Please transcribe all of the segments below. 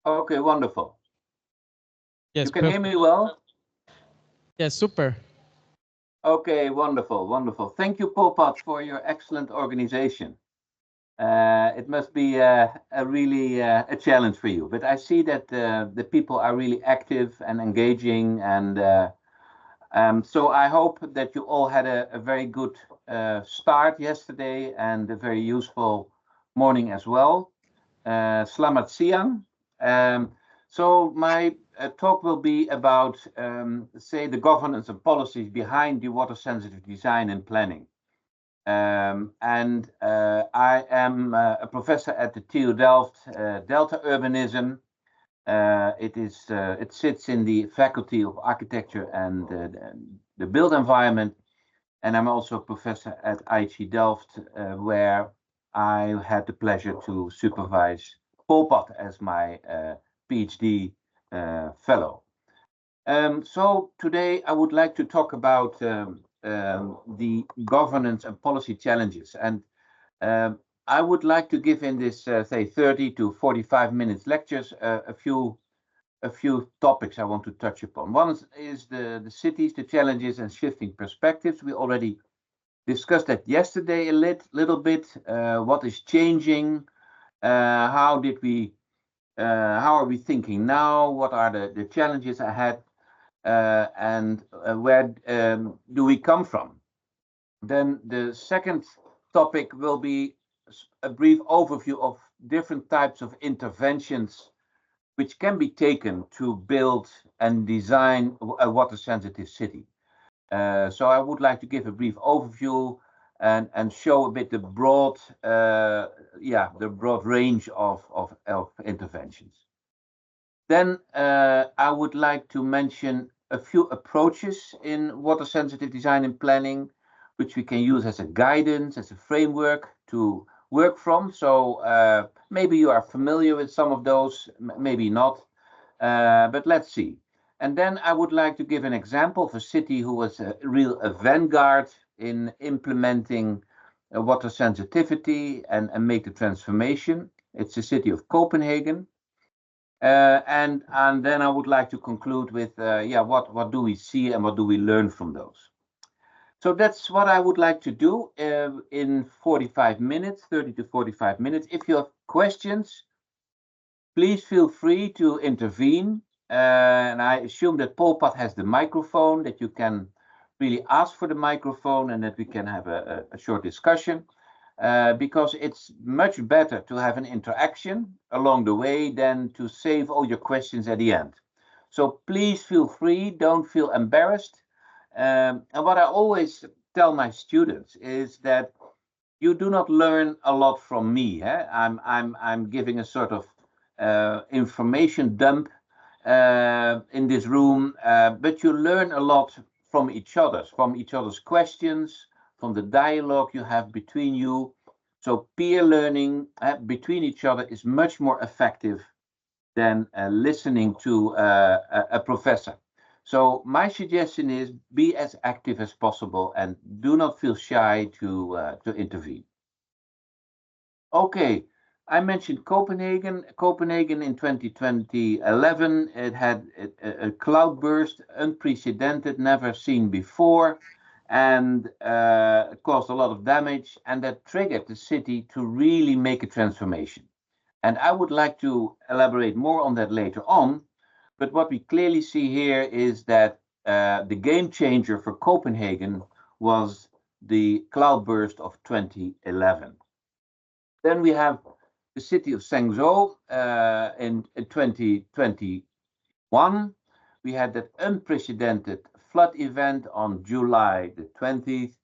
Okay, wonderful. Yes, You can hear perfect. me well? Yes, super. Okay, wonderful, wonderful. Thank you, Popat, for your excellent organization. It must be a really a challenge for you, but I see that the people are really active and engaging, and so I hope that you all had a very good start yesterday and a very useful morning as well. Selamat siang. Um, so my talk will be about, say, the governance and policies behind the water-sensitive design and planning. And I am a professor at the TU Delft, Delta Urbanism. It sits in the Faculty of Architecture and the Built Environment, and I'm also a professor at IHE Delft, where I had the pleasure to supervise Polpat as my PhD fellow. So today I would like to talk about the governance and policy challenges, and I would like to give in this say 30 to 45 minutes lectures a few topics I want to touch upon. One is the cities, the challenges and shifting perspectives. We already discussed that yesterday a little bit. What is changing? How did we? How are we thinking now? What are the challenges ahead? And where do we come from? Then the second topic will be a brief overview of different types of interventions which can be taken to build and design a water sensitive city. So I would like to give a brief overview and show a bit the broad range of interventions. Then I would like to mention a few approaches in water sensitive design and planning, which we can use as a guidance, as a framework to work from. So maybe you are familiar with some of those, maybe not, but let's see. And then I would like to give an example of a city who was a vanguard in implementing water sensitivity and make the transformation. It's the city of Copenhagen. And then I would like to conclude with what do we see and what do we learn from those. So that's what I would like to do in 45 minutes, 30 to 45 minutes. If you have questions, please feel free to intervene. And I assume that Polpat has the microphone, that you can really ask for the microphone and that we can have a short discussion. Because it's much better to have an interaction along the way than to save all your questions at the end. So please feel free, don't feel embarrassed. And what I always tell my students is that you do not learn a lot from me. Eh? I'm giving a sort of information dump in this room, but you learn a lot from each other's questions, from the dialogue you have between you. So peer learning between each other is much more effective than listening to a professor. So my suggestion is be as active as possible and do not feel shy to intervene. Okay, I mentioned Copenhagen. Copenhagen in 2011, it had a cloudburst, unprecedented, never seen before, and it caused a lot of damage, and that triggered the city to really make a transformation. And I would like to elaborate more on that later on. But what we clearly see here is that the game changer for Copenhagen was the cloudburst of 2011. Then we have the city of Zhengzhou in 2021. We had that unprecedented flood event on July the 20th.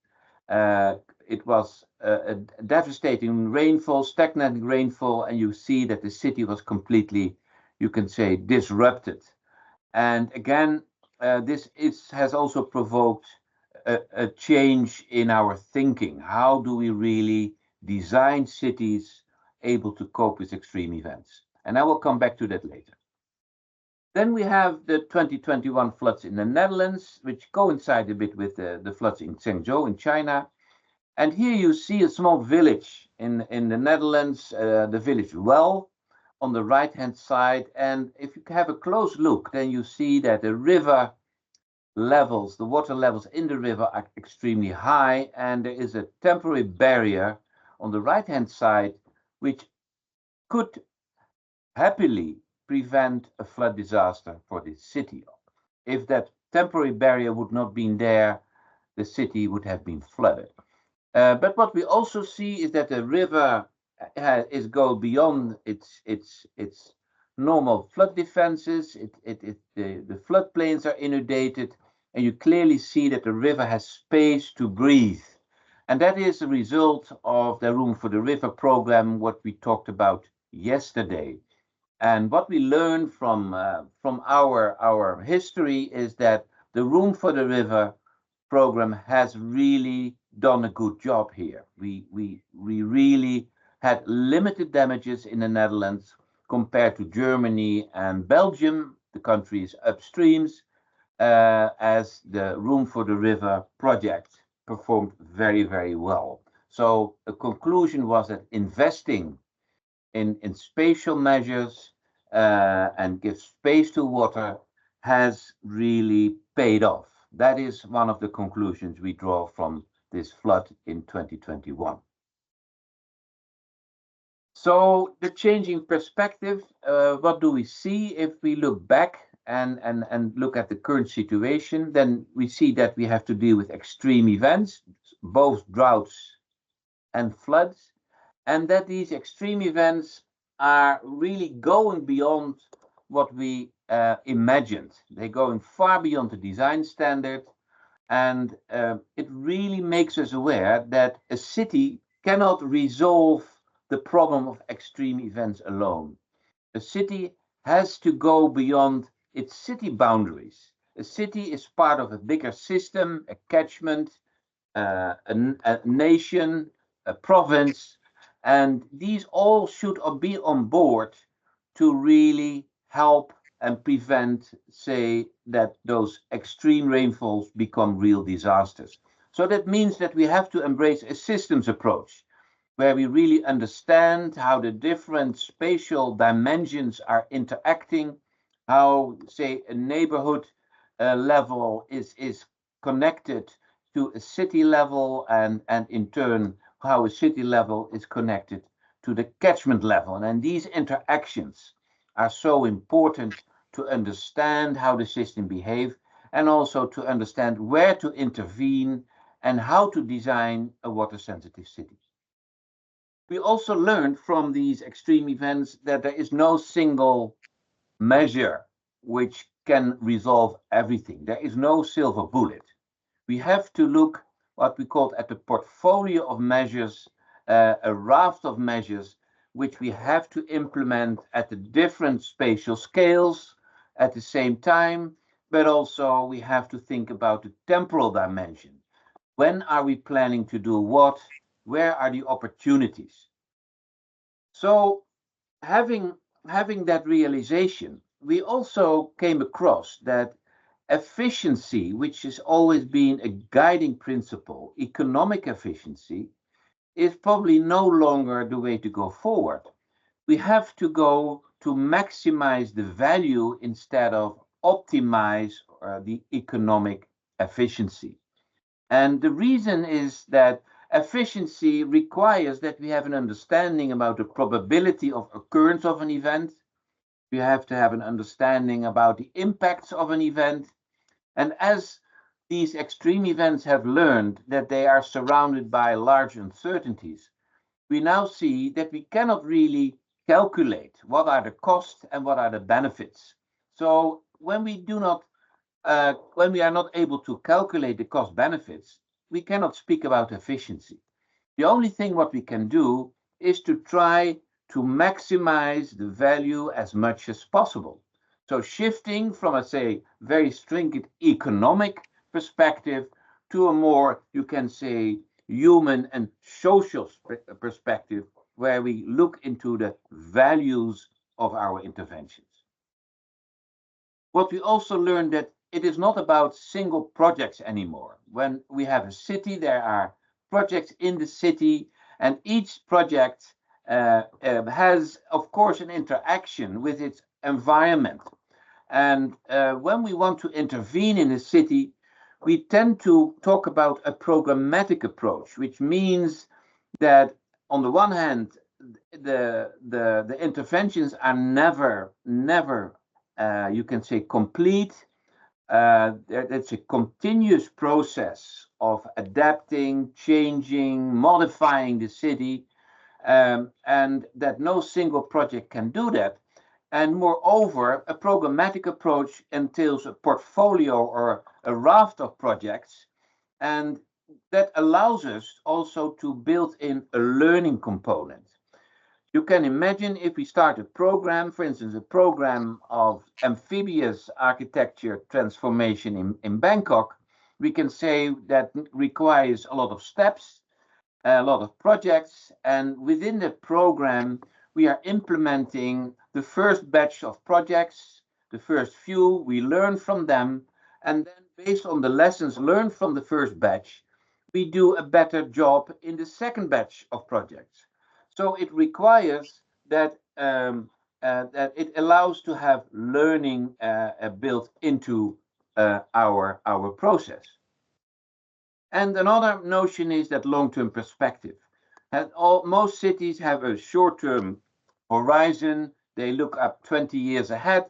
It was a devastating rainfall, stagnant rainfall, and you see that the city was completely, you can say, disrupted. And again, has also provoked a change in our thinking. How do we really design cities able to cope with extreme events? And I will come back to that later. Then we have the 2021 floods in the Netherlands, which coincide a bit with the floods in Zhengzhou in China. And here you see a small village in the Netherlands, the village Well, on the right-hand side. And if you have a close look, then you see that the river levels, the water levels in the river are extremely high, and there is a temporary barrier on the right-hand side, which could happily prevent a flood disaster for the city. If that temporary barrier would not been there, the city would have been flooded. But what we also see is that the river is go beyond its normal flood defenses. The floodplains are inundated, and you clearly see that the river has space to breathe. And that is a result of the Room for the River program, what we talked about yesterday. And what we learned from our history is that the Room for the River program has really done a good job here. We really had limited damages in the Netherlands compared to Germany and Belgium, the countries upstreams, as the Room for the River project performed very, very well. So a conclusion was that investing in spatial measures and give space to water has really paid off. That is one of the conclusions we draw from this flood in 2021. So the changing perspective, what do we see if we look back and look at the current situation? Then we see that we have to deal with extreme events, both droughts and floods, and that these extreme events are really going beyond what we imagined. They're going far beyond the design standard, and it really makes us aware that a city cannot resolve the problem of extreme events alone. A city has to go beyond its city boundaries. A city is part of a bigger system, a catchment, a nation, a province, and these all should be on board to really help and prevent, say, that those extreme rainfalls become real disasters. So that means that we have to embrace a systems approach where we really understand how the different spatial dimensions are interacting, how, say, a neighborhood level is connected to a city level, and in turn, how a city level is connected to the catchment level. And these interactions are so important to understand how the system behaves, and also to understand where to intervene and how to design a water-sensitive city. We also learned from these extreme events that there is no single measure which can resolve everything. There is no silver bullet. We have to look what we call at the portfolio of measures, a raft of measures which we have to implement at the different spatial scales at the same time, but also we have to think about the temporal dimension. When are we planning to do what? Where are the opportunities? So having that realization, we also came across that efficiency, which has always been a guiding principle, economic efficiency, is probably no longer the way to go forward. We have to go to maximize the value instead of optimize the economic efficiency. And the reason is that efficiency requires that we have an understanding about the probability of occurrence of an event. We have to have an understanding about the impacts of an event. And as these extreme events have learned that they are surrounded by large uncertainties, we now see that we cannot really calculate what are the costs and what are the benefits. So when we are not able to calculate the cost benefits, we cannot speak about efficiency. The only thing what we can do is to try to maximize the value as much as possible. So shifting from a, say, very stringent economic perspective to a more, you can say, human and social perspective, where we look into the values of our interventions. What we also learned that it is not about single projects anymore. When we have a city, there are projects in the city, and each project has, of course, an interaction with its environment. And when we want to intervene in a city, we tend to talk about a programmatic approach, which means that on the one hand, the interventions are never you can say complete. It's a continuous process of adapting, changing, modifying the city, and that no single project can do that. And moreover, a programmatic approach entails a portfolio or a raft of projects, and that allows us also to build in a learning component. You can imagine if we start a program, for instance, a program of amphibious architecture transformation in Bangkok, we can say that requires a lot of steps, a lot of projects, and within the program, we are implementing the first batch of projects, the first few, we learn from them, and then based on the lessons learned from the first batch, we do a better job in the second batch of projects. So it requires that it allows to have learning built into our process. And another notion is that long-term perspective. Most cities have a short-term horizon. They look up 20 years ahead.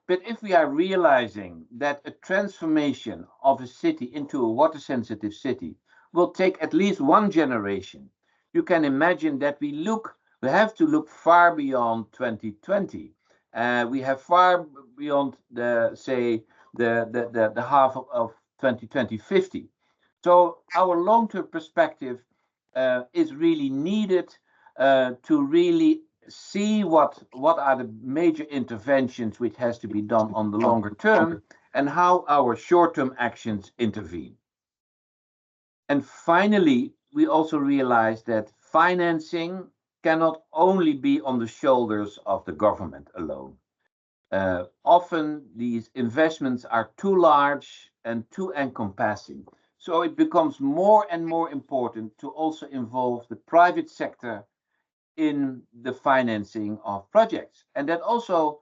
But if we are realizing that a transformation of a city into a water-sensitive city will take at least one generation, you can imagine that we have to look far beyond 2020. We have far beyond the half of 2050. So our long-term perspective is really needed to really see what are the major interventions which has to be done on the longer term and how our short-term actions intervene. And finally, we also realize that financing cannot only be on the shoulders of the government alone. Often these investments are too large and too encompassing. So it becomes more and more important to also involve the private sector in the financing of projects. And that also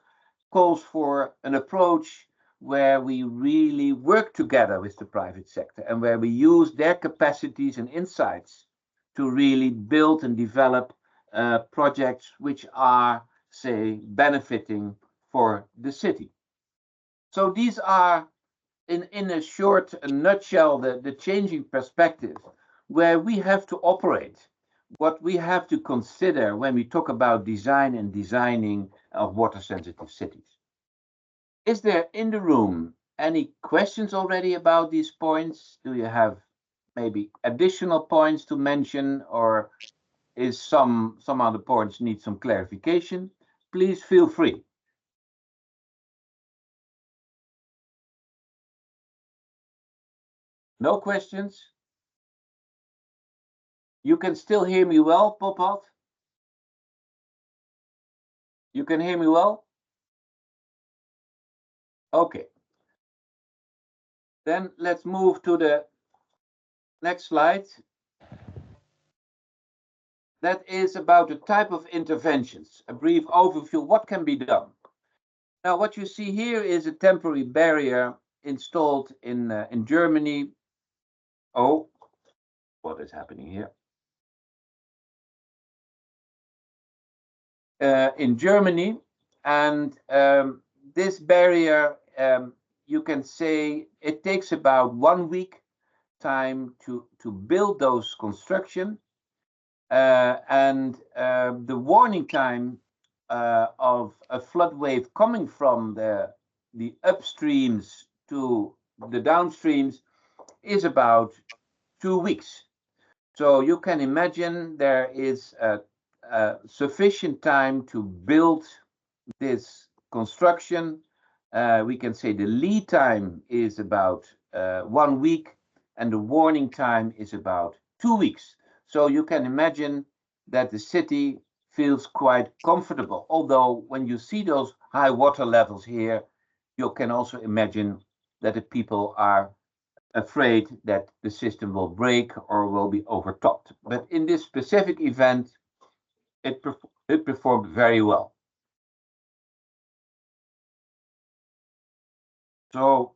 calls for an approach where we really work together with the private sector and where we use their capacities and insights to really build and develop projects which are, say, benefiting for the city. So these are, in a short nutshell, the changing perspective where we have to operate, what we have to consider when we talk about design and designing of water-sensitive cities. Is there in the room any questions already about these points? Do you have maybe additional points to mention, or is some other points need some clarification? Please feel free. No questions? You can still hear me well, Popat? You can hear me well? Okay. Then let's move to the next slide. That is about the type of interventions, a brief overview, what can be done. Now, what you see here is a temporary barrier installed in Germany. Oh, what is happening here? In Germany, and this barrier, you can say it takes about 1 week time to build those construction, and the warning time of a flood wave coming from the upstreams to the downstreams is about 2 weeks. So you can imagine there is sufficient time to build this construction. We can say the lead time is about 1 week, and the warning time is about 2 weeks. So you can imagine that the city feels quite comfortable. Although when you see those high water levels here, you can also imagine that the people are afraid that the system will break or will be overtopped. But in this specific event, it performed very well. So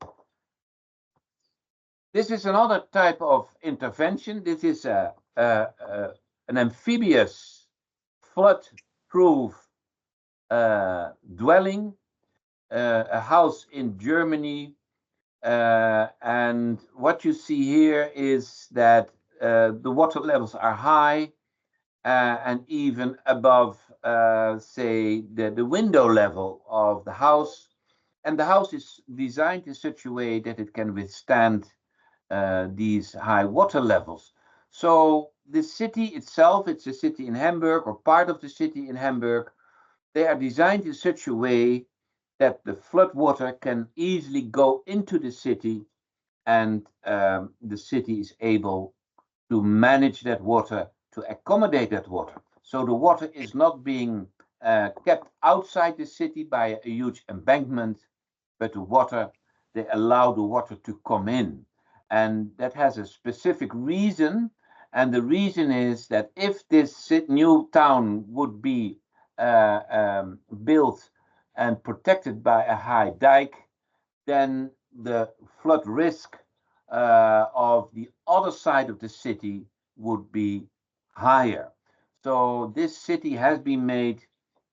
this is another type of intervention. This is an amphibious, flood-proof dwelling, a house in Germany. And what you see here is that the water levels are high and even above, say, the window level of the house. And the house is designed in such a way that it can withstand these high water levels. So the city itself, it's a city in Hamburg or part of the city in Hamburg, they are designed in such a way that the flood water can easily go into the city, and the city is able to manage that water, to accommodate that water. So the water is not being kept outside the city by a huge embankment, but they allow the water to come in. And that has a specific reason. And the reason is that if this new town would be built and protected by a high dike, then the flood risk of the other side of the city would be higher. So this city has been made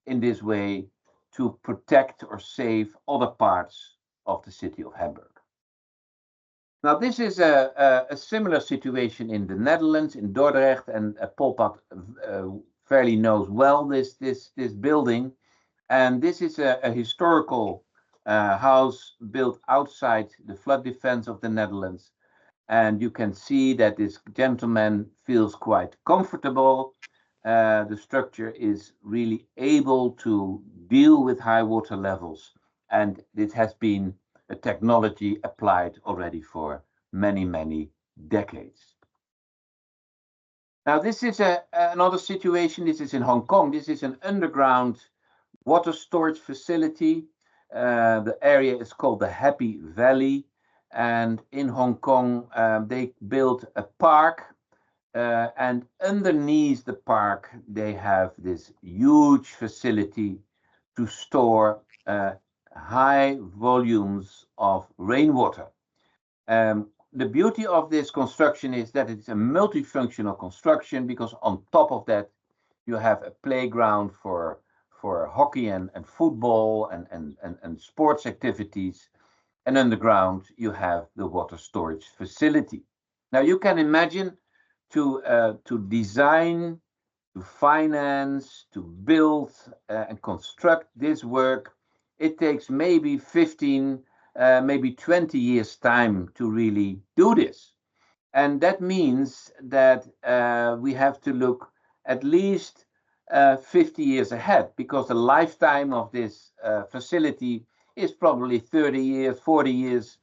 in this way to protect or save other parts of the city of Hamburg. Now, this is a similar situation in the Netherlands, in Dordrecht, and Polpat fairly knows well this building. And this is a historical house built outside the flood defense of the Netherlands. And you can see that this gentleman feels quite comfortable. The structure is really able to deal with high water levels. And it has been a technology applied already for many, many decades. Now, this is another situation. This is in Hong Kong. This is an underground water storage facility. The area is called the Happy Valley. And in Hong Kong, they built a park. And underneath the park, they have this huge facility to store high volumes of rainwater. The beauty of this construction is that it's a multifunctional construction, because on top of that, you have a playground for hockey and football and sports activities. And underground, you have the water storage facility. Now, you can imagine to design, to finance, to build and construct this work, it takes maybe 15, maybe 20 years time to really do this. And that means that we have to look at least 50 years ahead, because the lifetime of this facility is probably 30 years, 40 years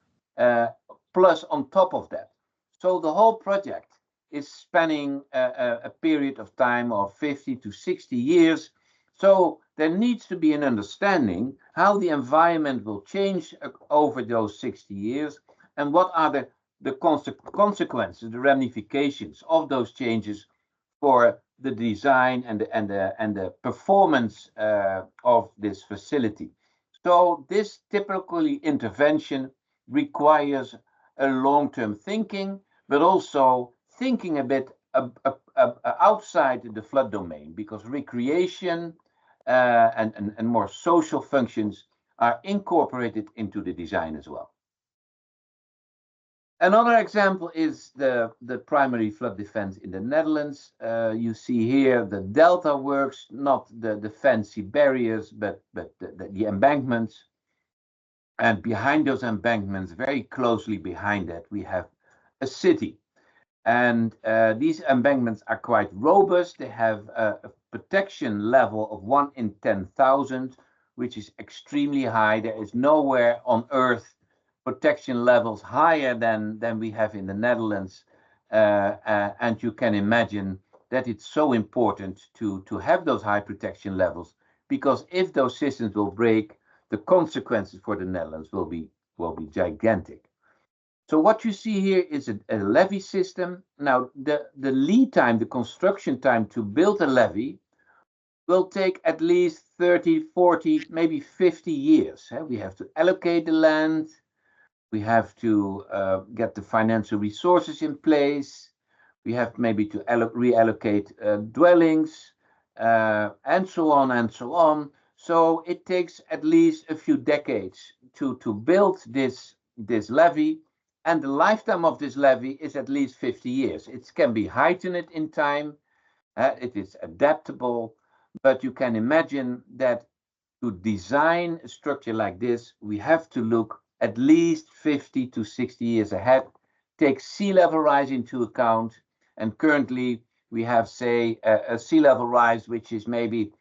plus on top of that. So the whole project is spanning a period of time of 50 to 60 years. So there needs to be an understanding how the environment will change over those 60 years, and what are the consequences, the ramifications of those changes for the design and the performance of this facility. So this typically intervention requires a long-term thinking, but also thinking a bit outside the flood domain, because recreation and more social functions are incorporated into the design as well. Another example is the primary flood defense in the Netherlands. You see here the delta works, not the fancy barriers, but the embankments. And behind those embankments, very closely behind that, we have a city. And these embankments are quite robust. They have a protection level of 1 in 10,000, which is extremely high. There is nowhere on earth protection levels higher than we have in the Netherlands. And you can imagine that it's so important to have those high protection levels, because if those systems will break, the consequences for the Netherlands will be gigantic. So what you see here is a levee system. Now, the lead time, the construction time to build a levee will take at least 30, 40, maybe 50 years. We have to allocate the land. We have to get the financial resources in place. We have maybe to reallocate dwellings, and so on and so on. So it takes at least a few decades to build this levee, and the lifetime of this levee is at least 50 years. It can be heightened in time. It is adaptable, but you can imagine that to design a structure like this, we have to look at least 50 to 60 years ahead, take sea level rise into account, and currently we have, say, a sea level rise which is maybe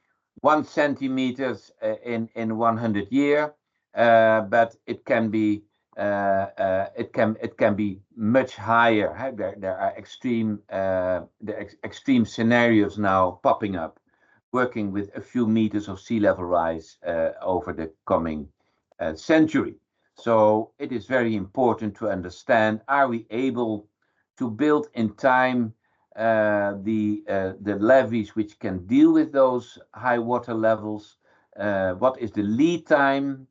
1 centimeters in 100 year, but it can be much higher. There are extreme scenarios now popping up, working with a few meters of sea level rise over the coming century. So it is very important to understand: are we able to build in time the levees which can deal with those high water levels? What is the lead time?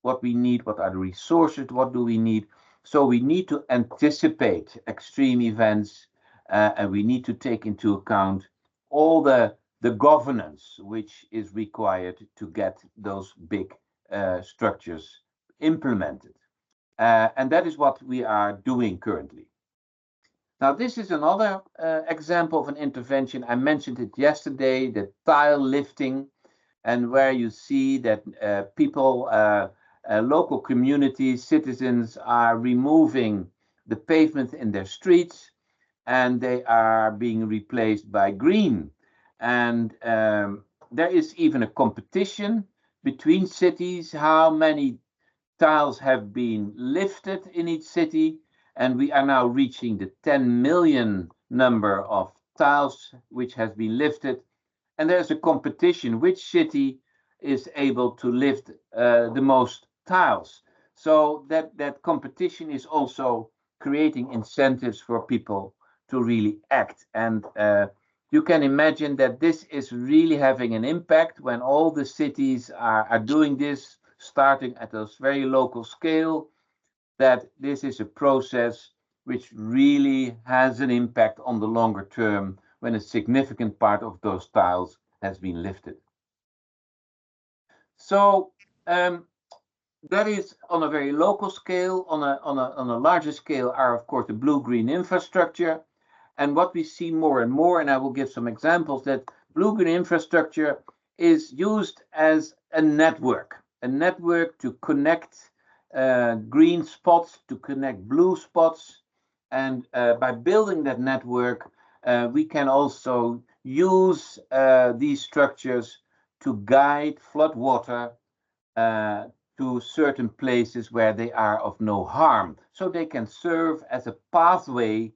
What we need? What are the resources? What do we need? So we need to anticipate extreme events, and we need to take into account all the governance which is required to get those big structures implemented. And that is what we are doing currently. Now, this is another example of an intervention. I mentioned it yesterday, the tile lifting, and where you see that people, local communities, citizens are removing the pavement in their streets, and they are being replaced by green. And there is even a competition between cities, how many tiles have been lifted in each city, and we are now reaching the 10 million number of tiles which has been lifted. And there's a competition which city is able to lift the most tiles. So that competition is also creating incentives for people to really act. And you can imagine that this is really having an impact when all the cities are doing this, starting at a very local scale, that this is a process which really has an impact on the longer term when a significant part of those tiles has been lifted. So that is on a very local scale. On a larger scale are, of course, the blue-green infrastructure. And what we see more and more, and I will give some examples, that blue-green infrastructure is used as a network to connect green spots, to connect blue spots. And by building that network, we can also use these structures to guide flood water to certain places where they are of no harm. So they can serve as a pathway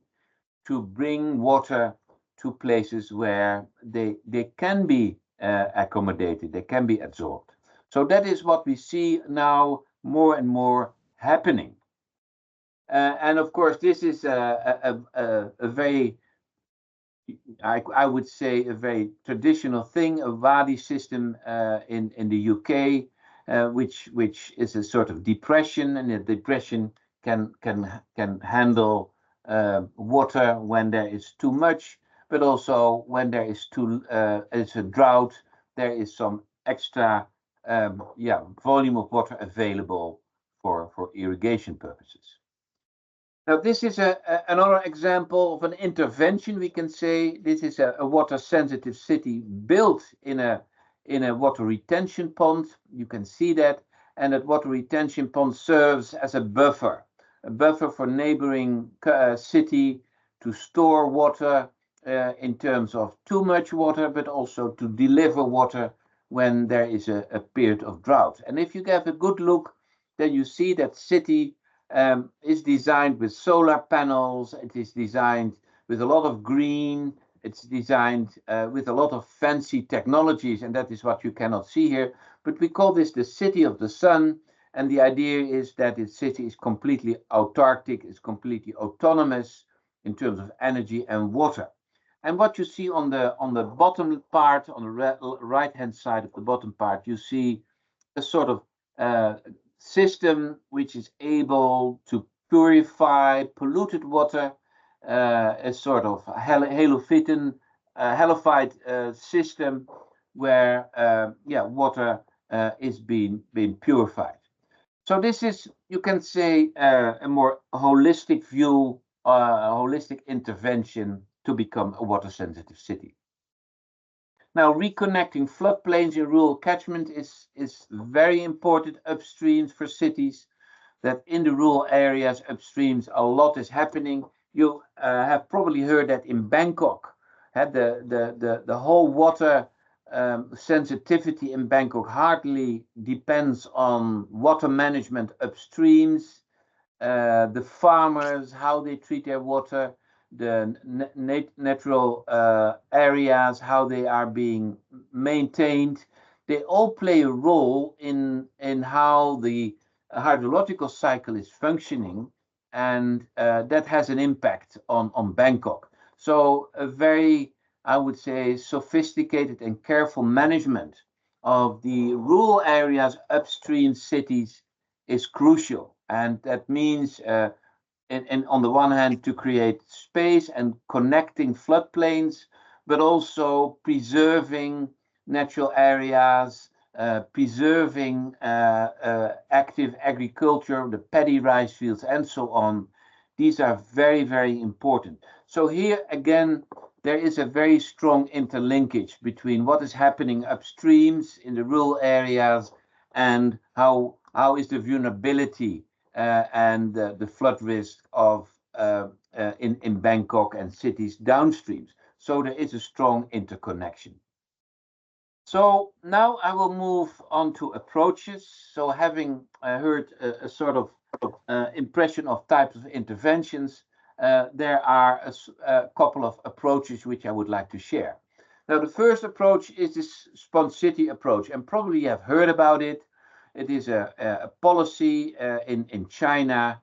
to bring water to places where they can be accommodated, they can be absorbed. So that is what we see now more and more happening. And of course, this is a very, I would say, a very traditional thing, a wadi system in the UK, which is a sort of depression, and a depression can handle water when there is too much, but also when there is it's a drought, there is some extra volume of water available for irrigation purposes. Now, this is another example of an intervention. We can say this is a water-sensitive city built in a water retention pond. You can see that, and that water retention pond serves as a buffer for neighboring city to store water in terms of too much water, but also to deliver water when there is a period of drought. And if you have a good look, then you see that city is designed with solar panels. It is designed with a lot of green. It's designed with a lot of fancy technologies, and that is what you cannot see here. But we call this the city of the sun. And the idea is that the city is completely autarkic, is completely autonomous in terms of energy and water. And what you see on the bottom part, on the right-hand side of the bottom part, you see a sort of system which is able to purify polluted water, a sort of halophite system where water is being purified. So this is, you can say, a more holistic view, a holistic intervention to become a water-sensitive city. Now, reconnecting floodplains in rural catchment is very important upstream for cities, that in the rural areas upstreams a lot is happening. You have probably heard that in Bangkok, the whole water sensitivity in Bangkok hardly depends on water management upstreams, the farmers, how they treat their water, the natural areas, how they are being maintained. They all play a role in how the hydrological cycle is functioning, and that has an impact on Bangkok. So a very, I would say, sophisticated and careful management of the rural areas upstream cities is crucial. And that means, and on the one hand, to create space and connecting floodplains, but also preserving natural areas, preserving active agriculture, the paddy rice fields, and so on. These are very, very important. So here again, there is a very strong interlinkage between what is happening upstreams in the rural areas and how is the vulnerability and the flood risk of in Bangkok and cities downstreams. So there is a strong interconnection. So now I will move on to approaches. So having heard a sort of impression of types of interventions, there are a couple of approaches which I would like to share. Now, the first approach is this Spon-City approach, and probably you have heard about it. It is a policy in China,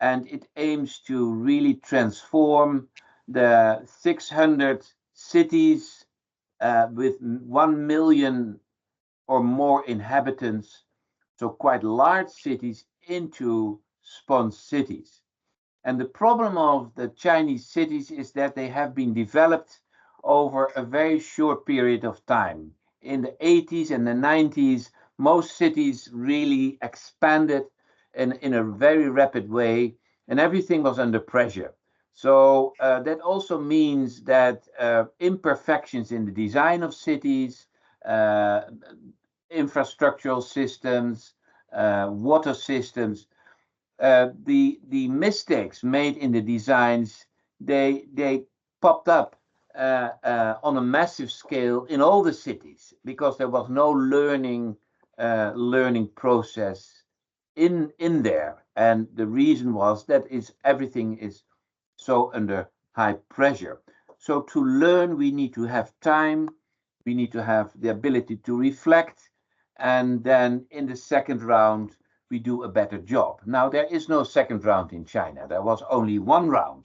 and it aims to really transform the 600 cities with 1 million or more inhabitants, so quite large cities, into Spon cities. And the problem of the Chinese cities is that they have been developed over a very short period of time. In the 80s and the 90s, most cities really expanded in a very rapid way, and everything was under pressure. So that also means that imperfections in the design of cities, infrastructural systems, water systems, the mistakes made in the designs, they popped up on a massive scale in all the cities because there was no learning process in there, and the reason was that everything is so under high pressure. So to learn, we need to have time, we need to have the ability to reflect, and then in the second round we do a better job. Now, there is no second round in China. There was only one round.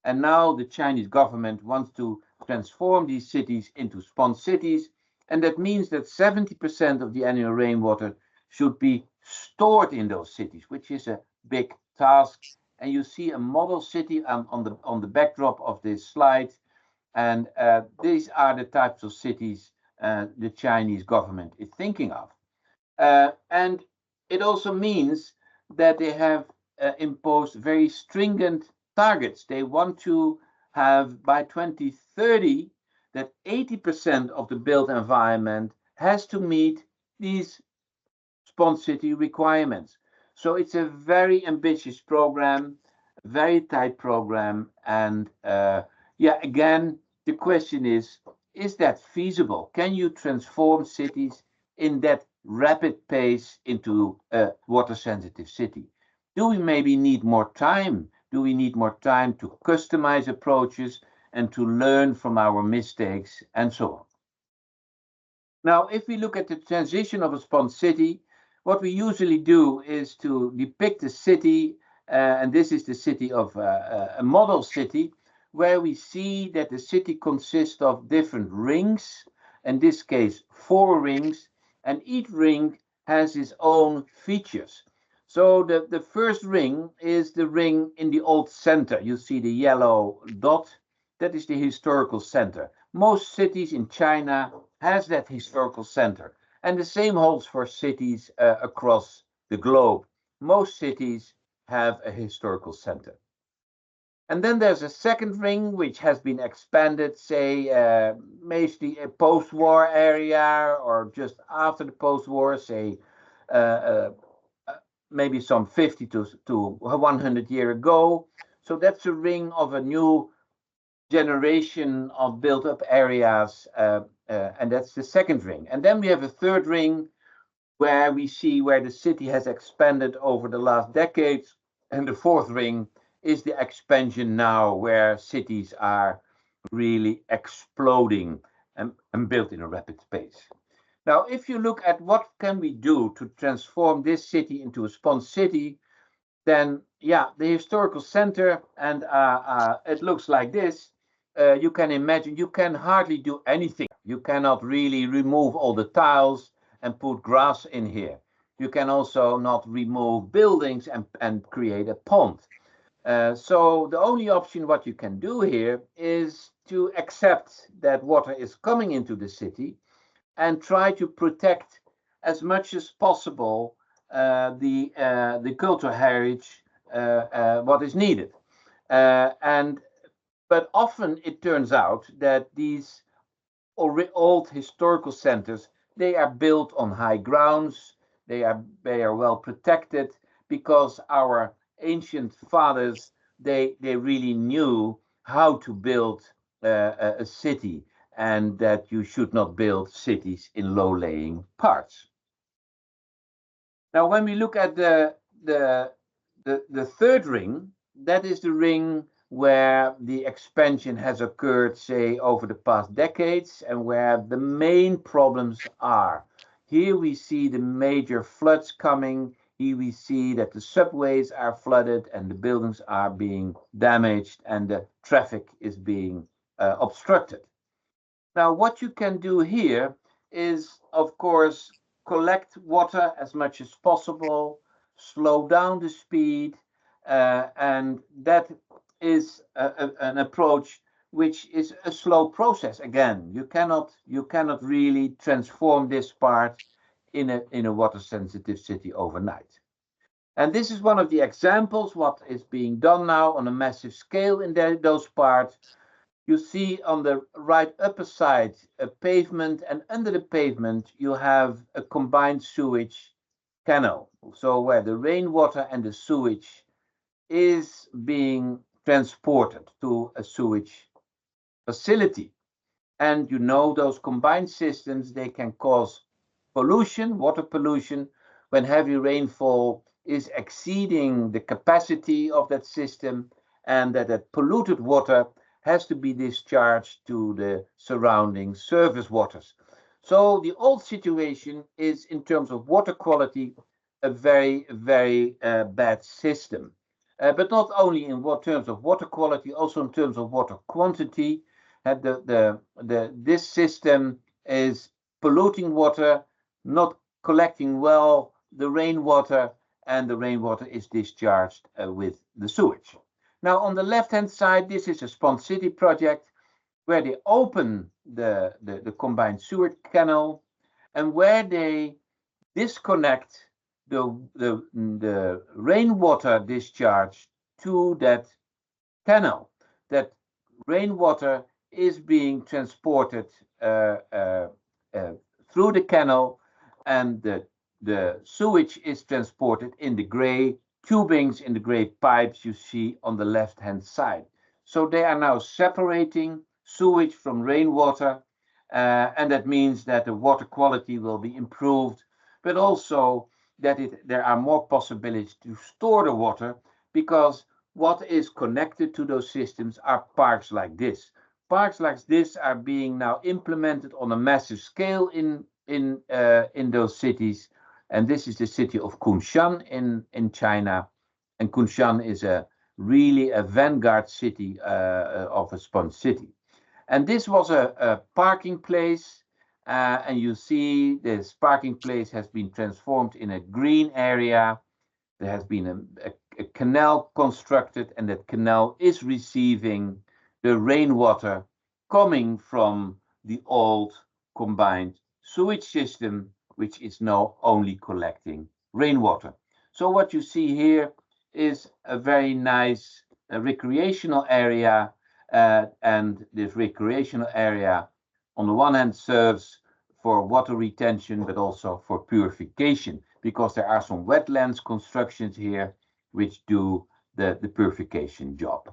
And now the Chinese government wants to transform these cities into Spon cities. And that means that 70% of the annual rainwater should be stored in those cities, which is a big task. And you see a model city on the backdrop of this slide. And these are the types of cities the Chinese government is thinking of. And it also means that they have imposed very stringent targets. They want to have by 2030 that 80% of the built environment has to meet these Spon City requirements. So it's a very ambitious program, very tight program. And again, the question is that feasible? Can you transform cities in that rapid pace into a water sensitive city? Do we maybe need more time? Do we need more time to customize approaches and to learn from our mistakes and so on? Now, if we look at the transition of a Spon city, what we usually do is to depict the city, and this is the city of a model city, where we see that the city consists of different rings, in this case 4 rings, and each ring has its own features. So the first ring is the ring in the old center. You see the yellow dot, that is the historical center. Most cities in China has that historical center. And the same holds for cities across the globe. Most cities have a historical center. And then there's a second ring which has been expanded, say, mostly a post-war area or just after the post-war, say, uh, uh, maybe some 50 to 100 years ago. So that's a ring of a new generation of built-up areas, and that's the second ring. And then we have a third ring where we see where the city has expanded over the last decades, and the fourth ring is the expansion now, where cities are really exploding and built in a rapid pace. Now, if you look at what can we do to transform this city into a sponge city, then yeah, the historical center, and it looks like this. You can imagine you can hardly do anything. You cannot really remove all the tiles and put grass in here. You can also not remove buildings and create a pond. So the only option what you can do here is to accept that water is coming into the city and try to protect as much as possible the cultural heritage what is needed. And but often it turns out that these old historical centers, they are built on high grounds. They are well protected because our ancient fathers, they really knew how to build a city, and that you should not build cities in low-lying parts. Now, when we look at the third ring, that is the ring where the expansion has occurred, say, over the past decades, and where the main problems are. Here we see the major floods coming. Here we see that the subways are flooded and the buildings are being damaged and the traffic is being obstructed. Now, what you can do here is, of course, collect water as much as possible, slow down the speed, and that is an approach which is a slow process. Again, you cannot really transform this part in a water sensitive city overnight. And this is one of the examples what is being done now on a massive scale in those parts. You see on the right upper side a pavement, and under the pavement you have a combined sewage canal. So where the rainwater and the sewage is being transported to a sewage facility. And you know those combined systems, they can cause pollution, water pollution, when heavy rainfall is exceeding the capacity of that system, and that polluted water has to be discharged to the surrounding surface waters. So the old situation is, in terms of water quality, a very, very bad system. But not only in terms of water quality, also in terms of water quantity. This system is polluting water, not collecting well the rainwater, and the rainwater is discharged with the sewage. Now, on the left-hand side, this is a sponge city project where they open the combined sewer canal, and where they disconnect the rainwater discharge to that canal. That rainwater is being transported through the canal, and the sewage is transported in the gray tubings, in the gray pipes you see on the left-hand side. So they are now separating sewage from rainwater, and that means that the water quality will be improved, but also that there are more possibilities to store the water, because what is connected to those systems are parks like this. Parks like this are being now implemented on a massive scale in those cities, and this is the city of Kunshan in China. And Kunshan is a really a vanguard city of a sponge city. And this was a parking place, and you see this parking place has been transformed in a green area. There has been a canal constructed, and that canal is receiving the rainwater coming from the old combined sewage system, which is now only collecting rainwater. So what you see here is a very nice recreational area, and this recreational area on the one hand serves for water retention, but also for purification, because there are some wetlands constructions here which do the purification job.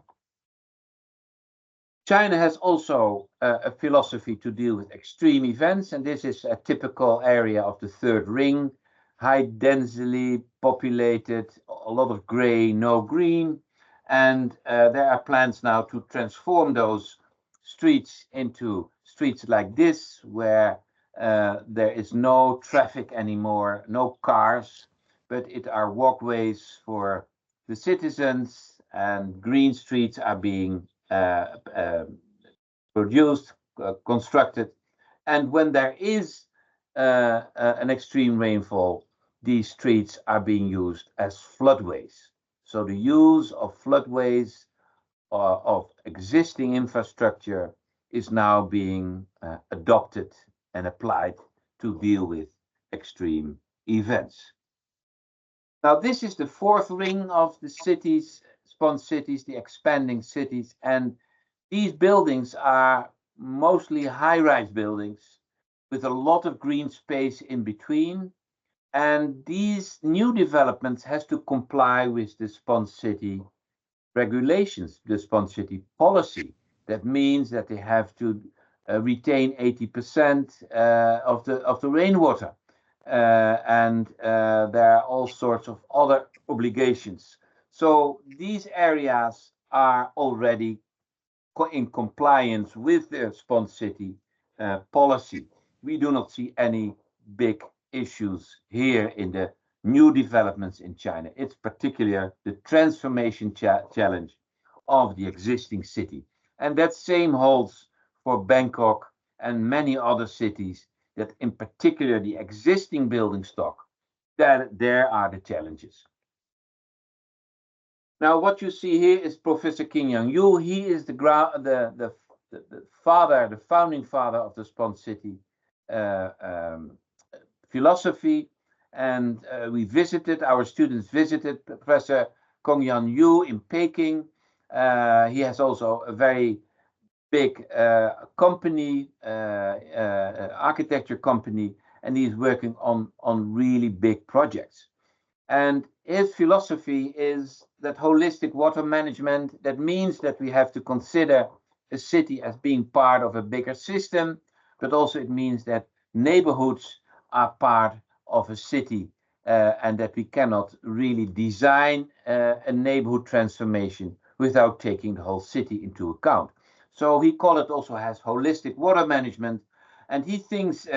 China has also a philosophy to deal with extreme events, and this is a typical area of the third ring, high densely populated, a lot of gray, no green, and there are plans now to transform those streets into streets like this, where there is no traffic anymore, no cars, but it are walkways for the citizens, and green streets are being produced, constructed. And when there is an extreme rainfall, these streets are being used as floodways. So the use of floodways of existing infrastructure is now being adopted and applied to deal with extreme events. Now, this is the fourth ring of the cities, sponge cities, the expanding cities, and these buildings are mostly high-rise buildings with a lot of green space in between. And these new developments has to comply with the sponge city regulations, the sponge city policy. That means that they have to retain 80% of the rainwater. And there are all sorts of other obligations. So these areas are already in compliance with the sponge city policy. We do not see any big issues here in the new developments in China. It's particularly the transformation challenge of the existing city. And that same holds for Bangkok and many other cities, that in particular the existing building stock, that there are the challenges. Now, what you see here is Professor King Young Yu. He is the father, the founding father of the sponge city philosophy. And our students visited Professor Kong Yan Yu in Peking. He has also a very big company, architecture company, and he's working on really big projects. And his philosophy is that holistic water management, that means that we have to consider a city as being part of a bigger system, but also it means that neighborhoods are part of a city, and that we cannot really design a neighborhood transformation without taking the whole city into account. So he called it also as holistic water management, and he thinks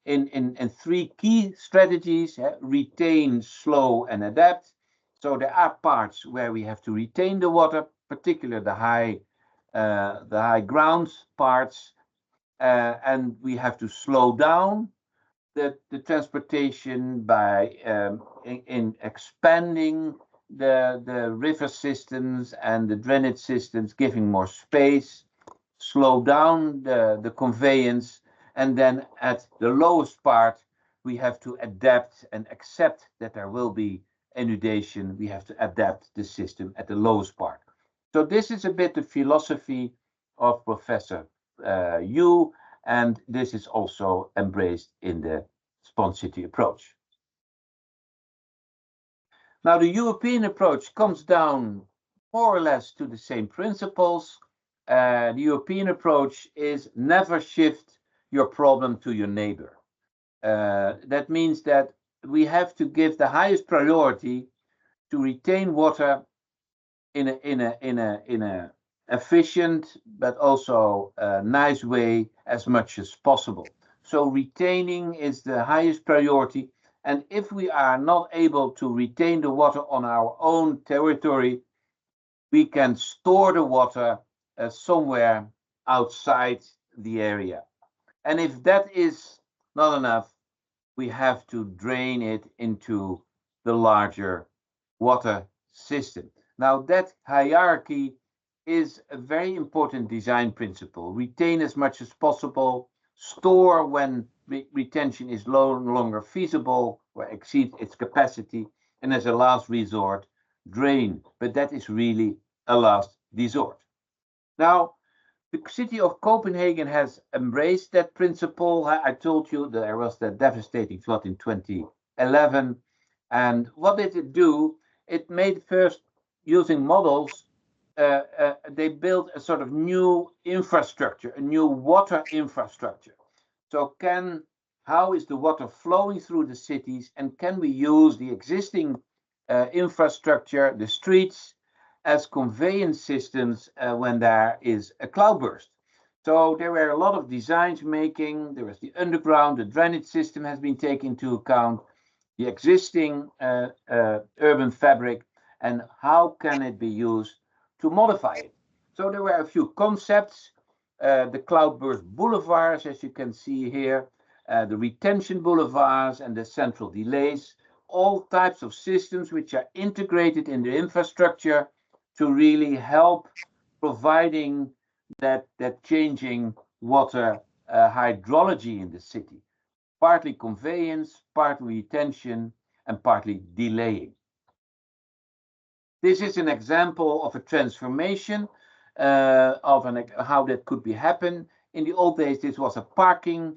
in three key strategies: retain, slow, and adapt. So there are parts where we have to retain the water, particularly the high grounds parts, and we have to slow down the transportation by in expanding the river systems and the drainage systems, giving more space, slow down the conveyance, and then at the lowest part, we have to adapt and accept that there will be inundation. We have to adapt the system at the lowest part. So this is a bit the philosophy of Professor Yu, and this is also embraced in the sponge city approach. Now, the European approach comes down more or less to the same principles. The European approach is never shift your problem to your neighbor. That means that we have to give the highest priority to retain water in a efficient but also nice way as much as possible. So retaining is the highest priority. And if we are not able to retain the water on our own territory, we can store the water somewhere outside the area. And if that is not enough, we have to drain it into the larger water system. Now, that hierarchy is a very important design principle. Retain as much as possible, store when retention is no longer feasible or exceeds its capacity, and as a last resort, drain. But that is really a last resort. Now, the city of Copenhagen has embraced that principle. I told you that there was that devastating flood in 2011. And what did it do? It made first, using models, they built a sort of new infrastructure, a new water infrastructure. So how is the water flowing through the cities, and can we use the existing infrastructure, the streets, as conveyance systems when there is a cloudburst? So there were a lot of designs making. There was the underground, the drainage system has been taken into account, the existing urban fabric, and how can it be used to modify it. So there were a few concepts, the cloudburst boulevards, as you can see here, the retention boulevards and the central delays, all types of systems which are integrated in the infrastructure to really help providing that changing water hydrology in the city, partly conveyance, partly retention, and partly delaying. This is an example of a transformation of how that could be happen. In the old days, this was a parking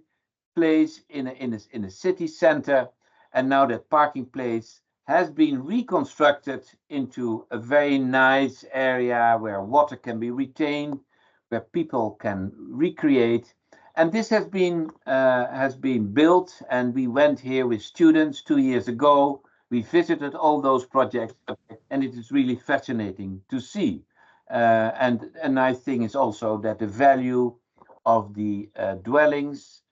place in a city center, and now that parking place has been reconstructed into a very nice area where water can be retained, where people can recreate. And this has been built, and we went here with students 2 years ago. We visited all those projects, and it is really fascinating to see. And a nice thing is also that the value of the dwellings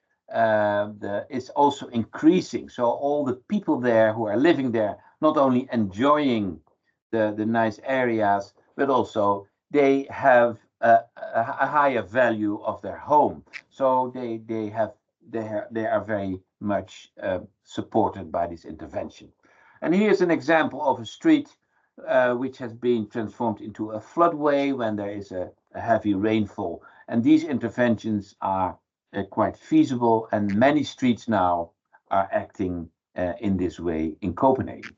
is also increasing. So all the people there who are living there, not only enjoying the nice areas, but also they have a higher value of their home. So they are very much supported by this intervention. And here's an example of a street which has been transformed into a floodway when there is a heavy rainfall. And these interventions are quite feasible, and many streets now are acting in this way in Copenhagen.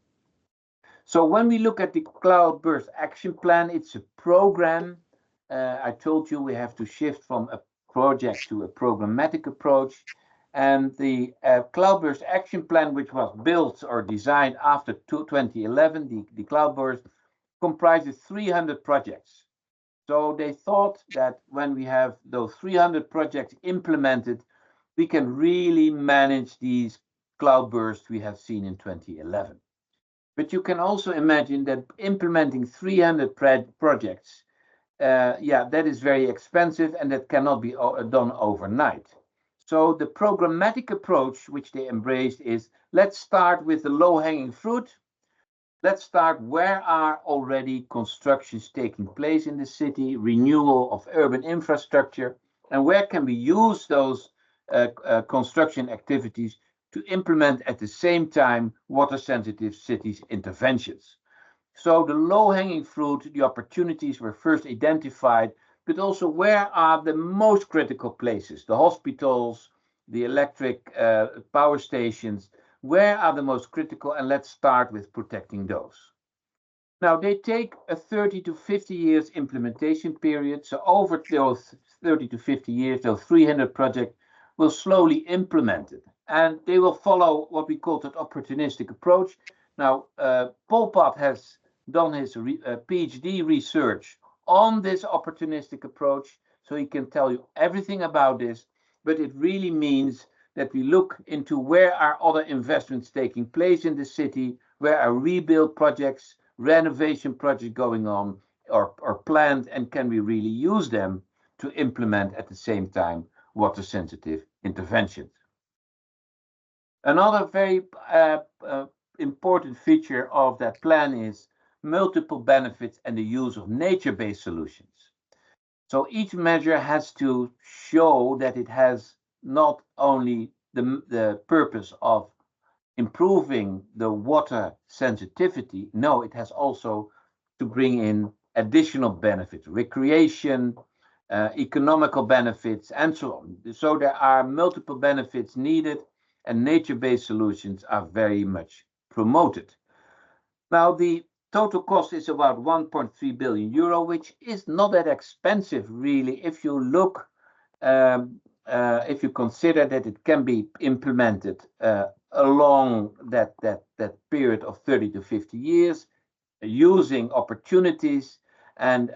So when we look at the Cloudburst Action Plan, it's a program. I told you we have to shift from a project to a programmatic approach. And the Cloudburst Action Plan, which was built or designed after 2011, the Cloudburst, comprises 300 projects. So they thought that when we have those 300 projects implemented, we can really manage these cloudbursts we have seen in 2011. But you can also imagine that implementing 300 projects, that is very expensive, and that cannot be done overnight. So the programmatic approach which they embraced is, let's start with the low-hanging fruit. Let's start where are already constructions taking place in the city, renewal of urban infrastructure, and where can we use those construction activities to implement at the same time water-sensitive cities interventions. So the low-hanging fruit, the opportunities were first identified, but also where are the most critical places, the hospitals, the electric power stations, where are the most critical, and let's start with protecting those. Now, they take a 30 to 50 years implementation period. So over those 30 to 50 years, those 300 projects will slowly implement it. And they will follow what we call that opportunistic approach. Now, Pol Pot has done his PhD research on this opportunistic approach, so he can tell you everything about this. But it really means that we look into where are other investments taking place in the city, where are rebuild projects, renovation projects going on or planned, and can we really use them to implement at the same time water sensitive interventions. Another very important feature of that plan is multiple benefits, and the use of nature-based solutions. So each measure has to show that it has not only the purpose of improving the water sensitivity, no, it has also to bring in additional benefits, recreation, economical benefits, and so on. So there are multiple benefits needed, and nature-based solutions are very much promoted. Now, the total cost is about 1.3 billion euro, which is not that expensive, really, if you look, if you consider that it can be implemented along that period of 30 to 50 years, using opportunities, and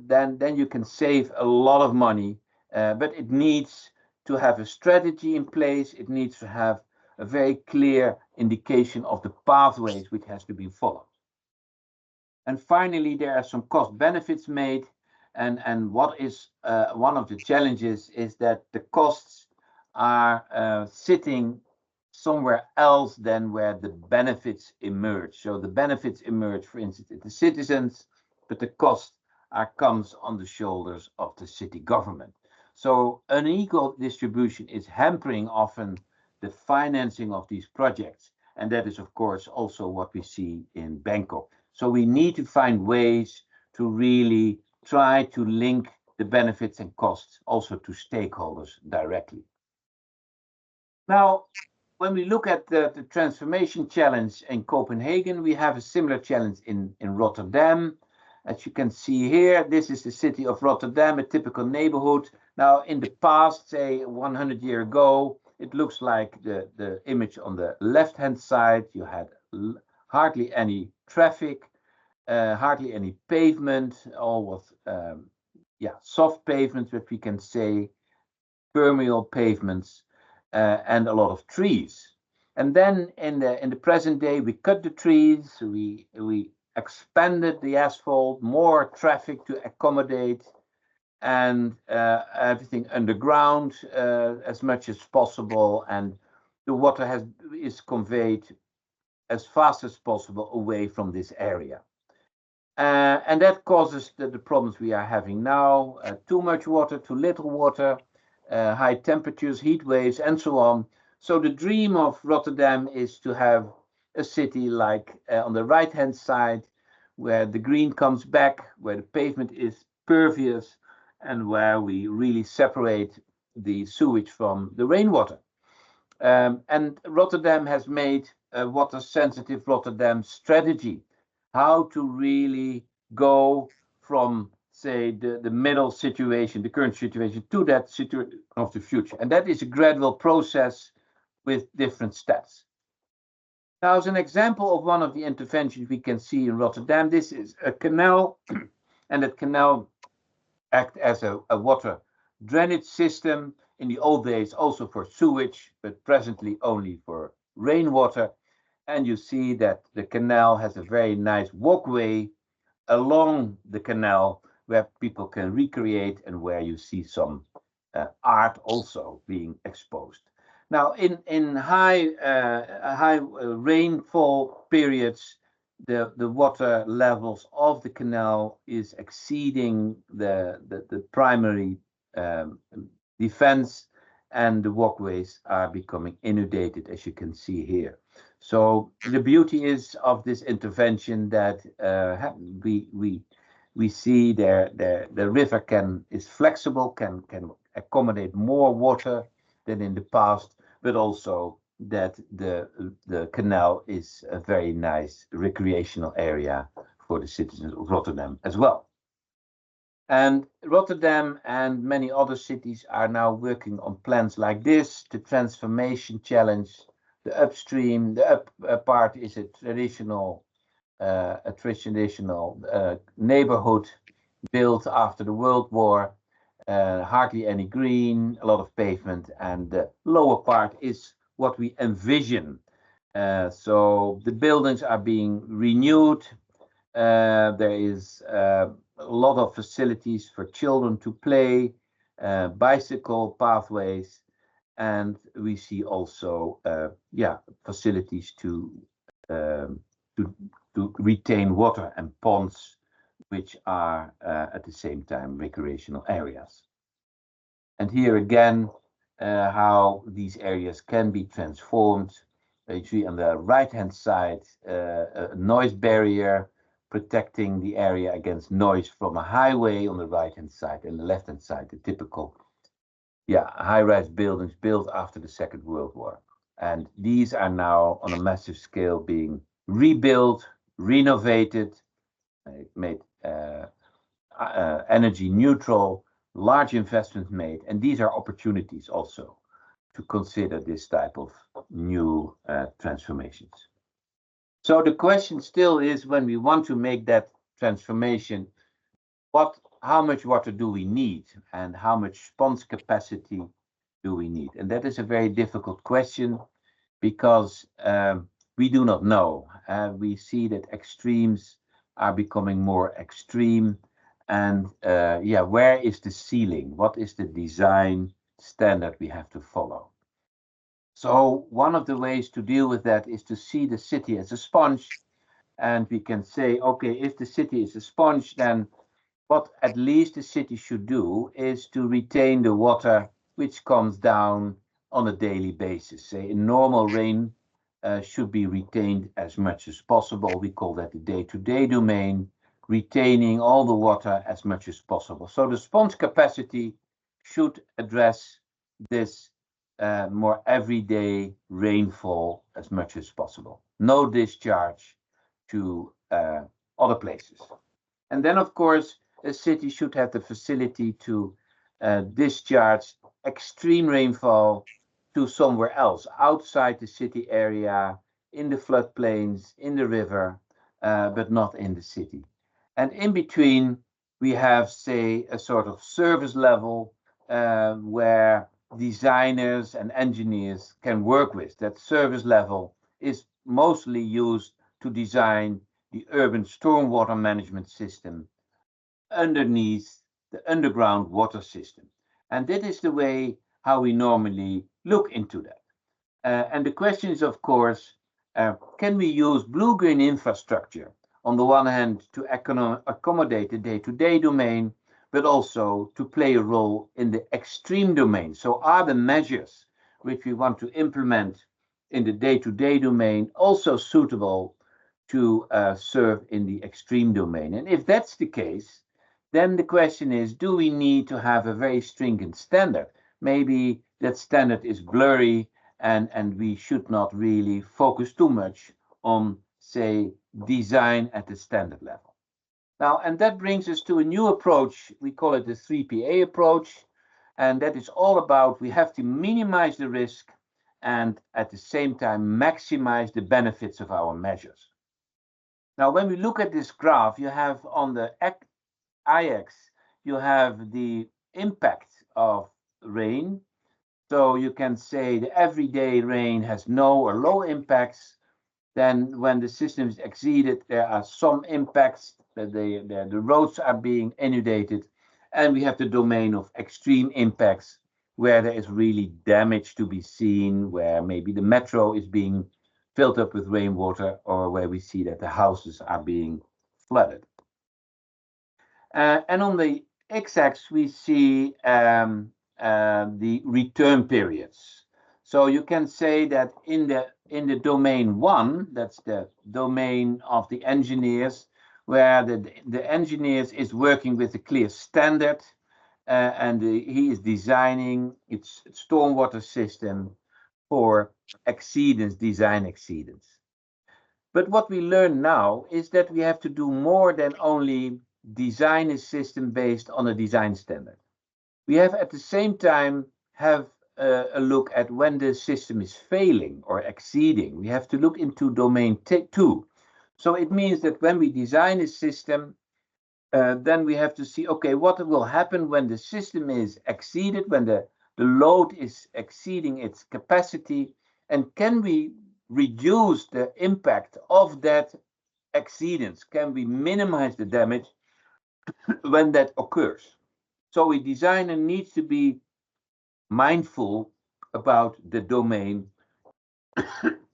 then you can save a lot of money. But it needs to have a strategy in place. It needs to have a very clear indication of the pathways which has to be followed. And finally, there are some cost benefits made. And what is one of the challenges is that the costs are sitting somewhere else than where the benefits emerge. So the benefits emerge, for instance, in the citizens, but the cost comes on the shoulders of the city government. So unequal distribution is hampering often the financing of these projects. And that is, of course, also what we see in Bangkok. So we need to find ways to really try to link the benefits and costs also to stakeholders directly. Now, when we look at the transformation challenge in Copenhagen, we have a similar challenge in Rotterdam. As you can see here, this is the city of Rotterdam, a typical neighborhood. Now, in the past, say 100 years ago, it looks like the image on the left-hand side. You had hardly any traffic, hardly any pavement, all was soft pavements, but we can say permeable pavements, and a lot of trees. And then in the present day, we cut the trees, we expanded the asphalt, more traffic to accommodate, and everything underground as much as possible, and the water is conveyed as fast as possible away from this area. And that causes the problems we are having now, too much water, too little water, high temperatures, heat waves, and so on. So the dream of Rotterdam is to have a city like on the right-hand side, where the green comes back, where the pavement is pervious, and where we really separate the sewage from the rainwater. And Rotterdam has made a water-sensitive Rotterdam strategy, how to really go from, say, the middle situation, the current situation, to that situation of the future. And that is a gradual process with different steps. Now, as an example of one of the interventions we can see in Rotterdam, this is a canal, and that canal acts as a water drainage system. In the old days, also for sewage, but presently only for rainwater. And you see that the canal has a very nice walkway along the canal where people can recreate, and where you see some art also being exposed. Now, in high rainfall periods, the water levels of the canal is exceeding the primary defense, and the walkways are becoming inundated, as you can see here. So the beauty is of this intervention that we see the river is flexible, can accommodate more water than in the past, but also that the canal is a very nice recreational area for the citizens of Rotterdam as well. And Rotterdam and many other cities are now working on plans like this, the transformation challenge. The upstream, the up part is a traditional neighborhood built after the World War, hardly any green, a lot of pavement, and the lower part is what we envision. So the buildings are being renewed. There is a lot of facilities for children to play, bicycle pathways, and we see also facilities to retain water, and ponds, which are at the same time recreational areas. And here again, how these areas can be transformed. You see on the right-hand side a noise barrier protecting the area against noise from a highway on the right-hand side, and the left-hand side, the typical high-rise buildings built after the Second World War. And these are now on a massive scale being rebuilt, renovated, made energy neutral, large investments made, and these are opportunities also to consider this type of new transformations. So the question still is, when we want to make that transformation, how much water do we need, and how much sponge capacity do we need? And that is a very difficult question, because we do not know. We see that extremes are becoming more extreme, and where is the ceiling? What is the design standard we have to follow? So one of the ways to deal with that is to see the city as a sponge, and we can say, okay, if the city is a sponge, then what at least the city should do is to retain the water which comes down on a daily basis. Say, in normal rain should be retained as much as possible. We call that the day-to-day domain, retaining all the water as much as possible. So the sponge capacity should address this more everyday rainfall as much as possible. No discharge to other places. And then, of course, a city should have the facility to discharge extreme rainfall to somewhere else, outside the city area, in the floodplains, in the river, but not in the city. And in between, we have, say, a sort of service level where designers and engineers can work with. That service level is mostly used to design the urban stormwater management system underneath the underground water system. And that is the way how we normally look into that. And the question is, of course, can we use blue-green infrastructure on the one hand to accommodate the day-to-day domain, but also to play a role in the extreme domain? So are the measures which we want to implement in the day-to-day domain also suitable to serve in the extreme domain? And if that's the case, then the question is, do we need to have a very stringent standard? Maybe that standard is blurry, and we should not really focus too much on, say, design at the standard level. Now, and that brings us to a new approach. We call it the 3PA approach. And that is all about, we have to minimize the risk and at the same time maximize the benefits of our measures. Now, when we look at this graph, you have on the I-axis, you have the impact of rain. So you can say the everyday rain has no or low impacts. Then when the system is exceeded, there are some impacts, that the roads are being inundated. And we have the domain of extreme impacts, where there is really damage to be seen, where maybe the metro is being filled up with rainwater, or where we see that the houses are being flooded. And on the x-axis, we see the return periods. So you can say that in the domain 1, that's the domain of the engineers, where the engineers is working with a clear standard, and he is designing its stormwater system for exceedance, design exceedance. But what we learn now is that we have to do more than only design a system based on a design standard. We have at the same time have a look at when the system is failing or exceeding. We have to look into domain 2. So it means that when we design a system, then we have to see, okay, what will happen when the system is exceeded, when the load is exceeding its capacity, and can we reduce the impact of that exceedance? Can we minimize the damage when that occurs? So a designer needs to be mindful about the domain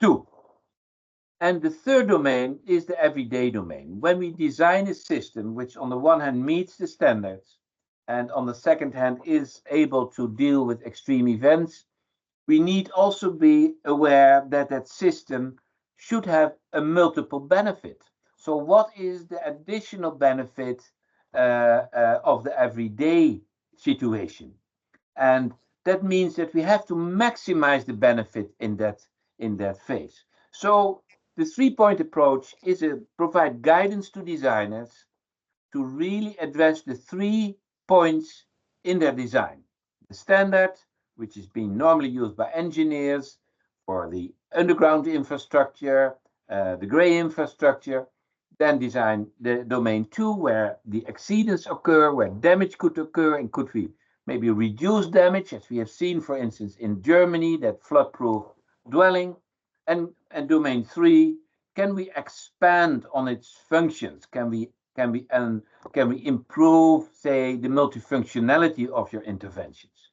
2. And the third domain is the everyday domain. When we design a system which on the one hand meets the standards and on the second hand is able to deal with extreme events, we need also be aware that that system should have a multiple benefit. So what is the additional benefit of the everyday situation? And that means that we have to maximize the benefit in that phase. So the three-point approach is a provide guidance to designers to really address the 3 points in their design. The standard, which is being normally used by engineers for the underground infrastructure, the gray infrastructure, then design the domain 2, where the exceedance occur, where damage could occur, and could we maybe reduce damage, as we have seen, for instance, in Germany, that flood-proof dwelling. And domain 3, can we expand on its functions? Can we improve, say, the multifunctionality of your interventions?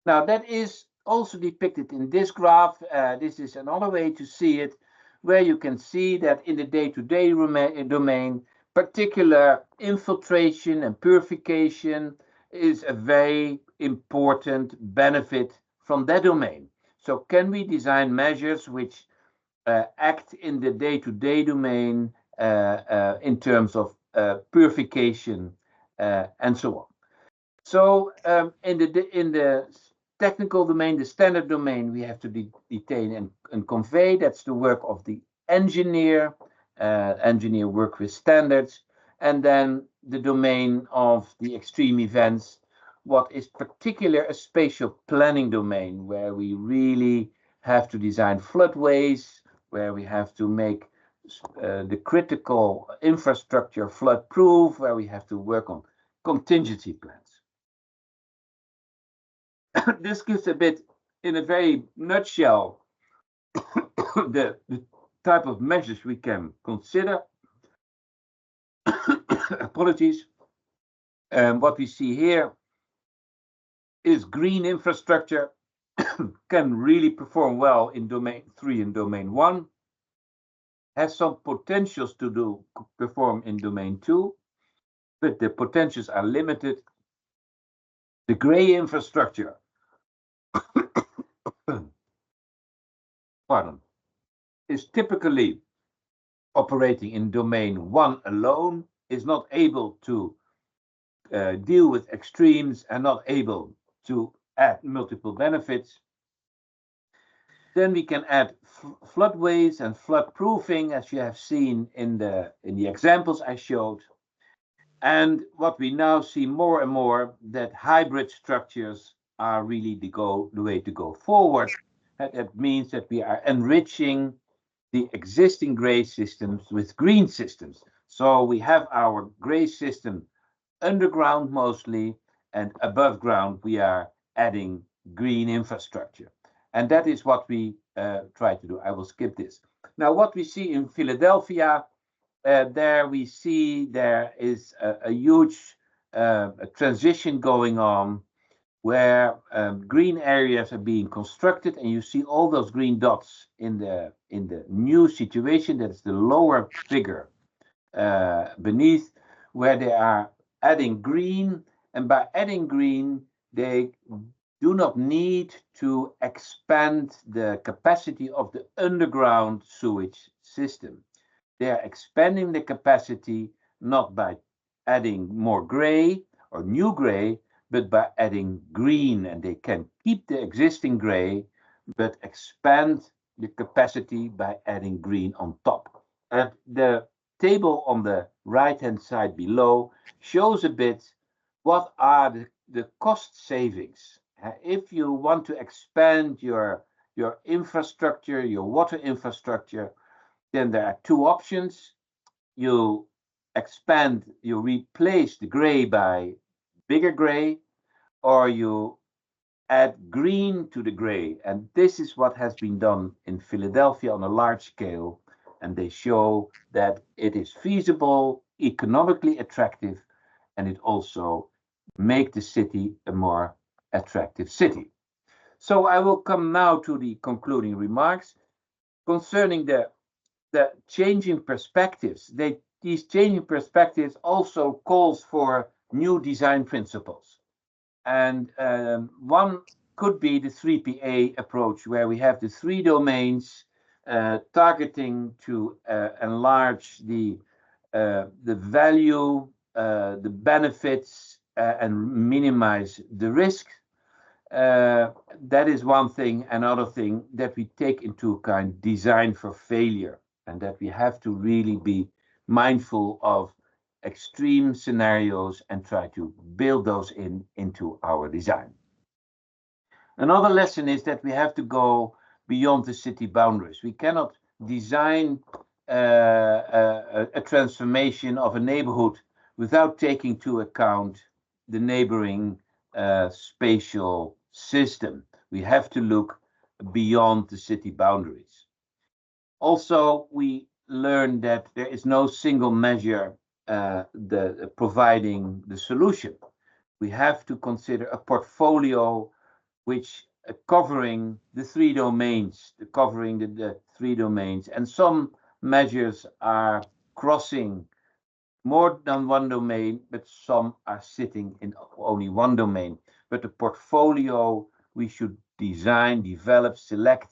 Now, that is also depicted in this graph. This is another way to see it, where you can see that in the day-to-day domain, particular infiltration and purification is a very important benefit from that domain. So can we design measures which act in the day-to-day domain in terms of purification and so on? So in the technical domain, the standard domain, we have to detain and convey. That's the work of the engineer. Engineer work with standards. And then the domain of the extreme events, what is particular a spatial planning domain, where we really have to design floodways, where we have to make the critical infrastructure flood proof, where we have to work on contingency plans. This gives a bit, in a very nutshell, the type of measures we can consider. Apologies. What we see here is green infrastructure can really perform well in domain 3 and domain 1, has some potentials to perform in domain 2, but the potentials are limited. The gray infrastructure pardon, is typically operating in domain 1 alone, is not able to deal with extremes and not able to add multiple benefits. Then we can add floodways and flood proofing, as you have seen in the examples I showed. And what we now see more and more, that hybrid structures are really the way to go forward. That means that we are enriching the existing gray systems with green systems. So we have our gray system underground mostly, and above ground we are adding green infrastructure. And that is what we try to do. I will skip this. Now, what we see in Philadelphia, there we see there is a huge transition going on, where green areas are being constructed, and you see all those green dots in the new situation. That is the lower figure beneath, where they are adding green, and by adding green, they do not need to expand the capacity of the underground sewage system. They are expanding the capacity not by adding more gray or new gray, but by adding green, and they can keep the existing gray, but expand the capacity by adding green on top. And the table on the right-hand side below shows a bit what are the cost savings. If you want to expand your infrastructure, your water infrastructure, then there are two options. You expand, you replace the gray by bigger gray, or you add green to the gray. And this is what has been done in Philadelphia on a large scale. And they show that it is feasible, economically attractive, and it also makes the city a more attractive city. So I will come now to the concluding remarks concerning the the changing perspectives, these changing perspectives also calls for new design principles. And one could be the 3PA approach, where we have the three domains targeting to enlarge the value, the benefits, and minimize the risk. That is one thing. Another thing, that we take into account design for failure, and that we have to really be mindful of extreme scenarios and try to build those into our design. Another lesson is that we have to go beyond the city boundaries. We cannot design a transformation of a neighborhood without taking into account the neighboring spatial system. We have to look beyond the city boundaries. Also, we learn that there is no single measure providing the solution. We have to consider a portfolio which covering the three domains, and some measures are crossing more than one domain, but some are sitting in only one domain. But the portfolio we should design, develop, select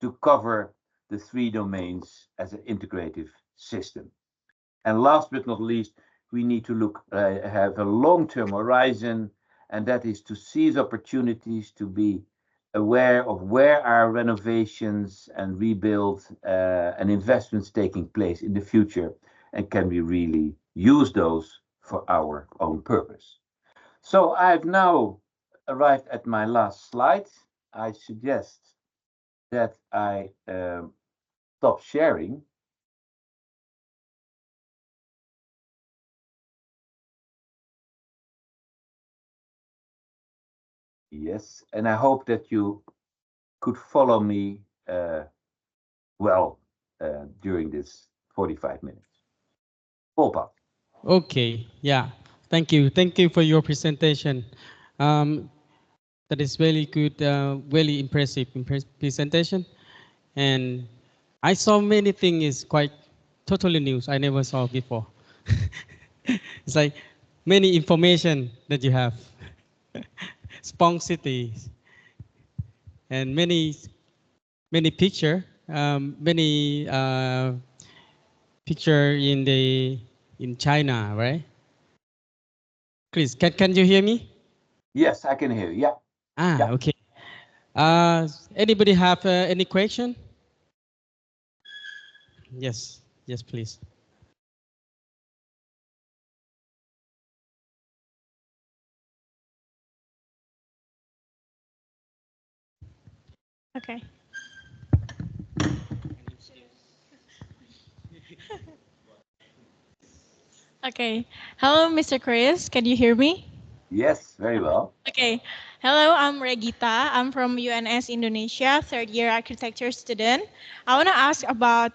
to cover the three domains as an integrative system. And last but not least, we need to have a long-term horizon, and that is to seize opportunities, to be aware of where are renovations and rebuild and investments taking place in the future, and can we really use those for our own purpose. So I've now arrived at my last slide. I suggest that I stop sharing. Yes, and I hope that you could follow me well during this 45 minutes. Paul. Okay. Yeah. Thank you. Thank you for your presentation. Um, that is very good, very impressive presentation. And I saw many things is quite totally new. I never saw before. It's like many information that you have. Spong City and many picture, many picture in China, right? Chris, can you hear me? Yes, I can hear you. Yeah. Yeah. Okay. Anybody have any question? Yes, yes, please. Okay. Okay. Hello, Mr. Chris. Can you hear me? Yes, very well. Okay. Hello, I'm Regita. I'm from UNS Indonesia, third year architecture student. I want to ask about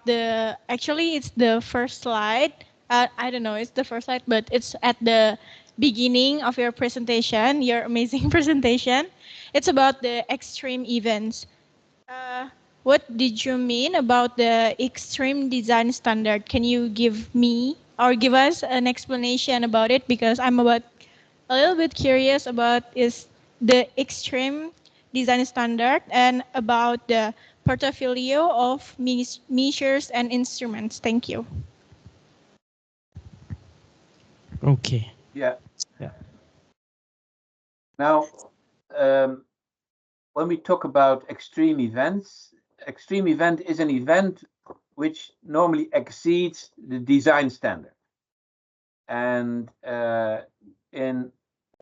actually, it's the first slide. I don't know, it's the first slide, but it's at the beginning of your presentation, your amazing presentation. It's about the extreme events. What did you mean about the extreme design standard? Can you give me or give us an explanation about it? Because I'm a little bit curious about is the extreme design standard and about the portfolio of measures and instruments. Thank you. Okay. Yeah. Yeah. Now, when we talk about extreme events, extreme event is an event which normally exceeds the design standard. And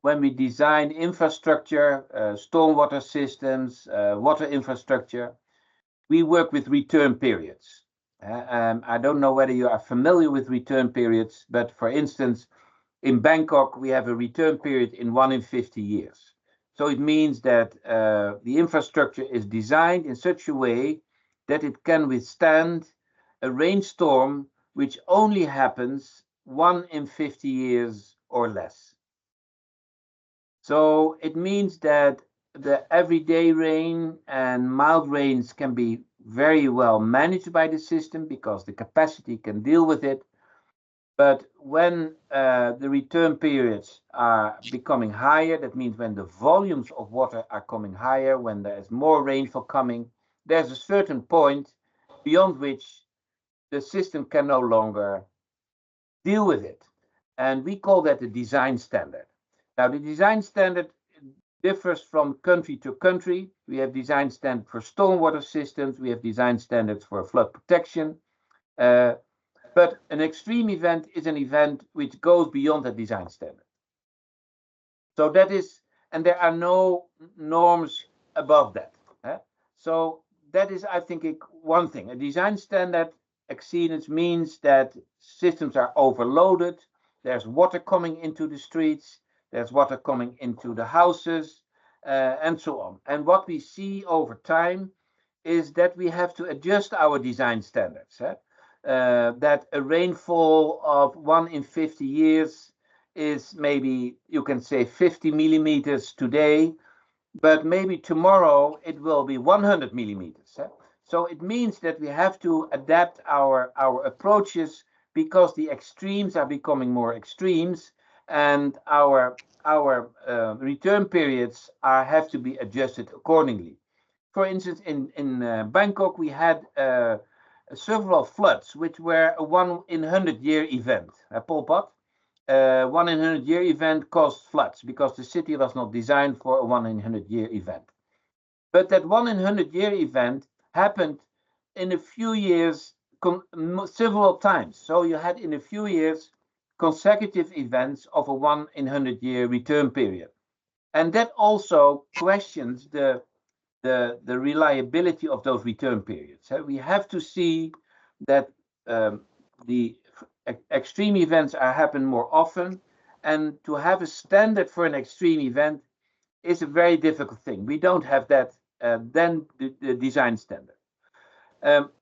when we design infrastructure, stormwater systems, water infrastructure, we work with return periods. I don't know whether you are familiar with return periods, but for instance, in Bangkok, we have a return period in 1 in 50 years. So it means that the infrastructure is designed in such a way that it can withstand a rainstorm which only happens 1 in 50 years or less. So it means that the everyday rain and mild rains can be very well managed by the system because the capacity can deal with it. But when the return periods are becoming higher, that means when the volumes of water are coming higher, when there is more rainfall coming, there's a certain point beyond which the system can no longer deal with it. And we call that the design standard. Now, the design standard differs from country to country. We have design standards for stormwater systems. We have design standards for flood protection. But an extreme event is an event which goes beyond the design standard. So that is, and there are no norms above that. So that is, I think, one thing. A design standard exceedance means that systems are overloaded. There's water coming into the streets. There's water coming into the houses, and so on. And what we see over time is that we have to adjust our design standards. That a rainfall of 1 in 50 years is maybe, you can say, 50 millimeters today, but maybe tomorrow it will be 100 millimeters. So it means that we have to adapt our approaches because the extremes are becoming more extremes, and our return periods have to be adjusted accordingly. For instance, in Bangkok, we had several floods, which were a 1 in 100-year event. Pol Pot, 1 in 100-year event caused floods because the city was not designed for a 1 in 100-year event. But that 1 in 100-year event happened in a few years several times. So you had in a few years consecutive events of a 1 in 100-year return period. And that also questions the reliability of those return periods. We have to see that the extreme events are happen more often, and to have a standard for an extreme event is a very difficult thing. We don't have that then the design standard.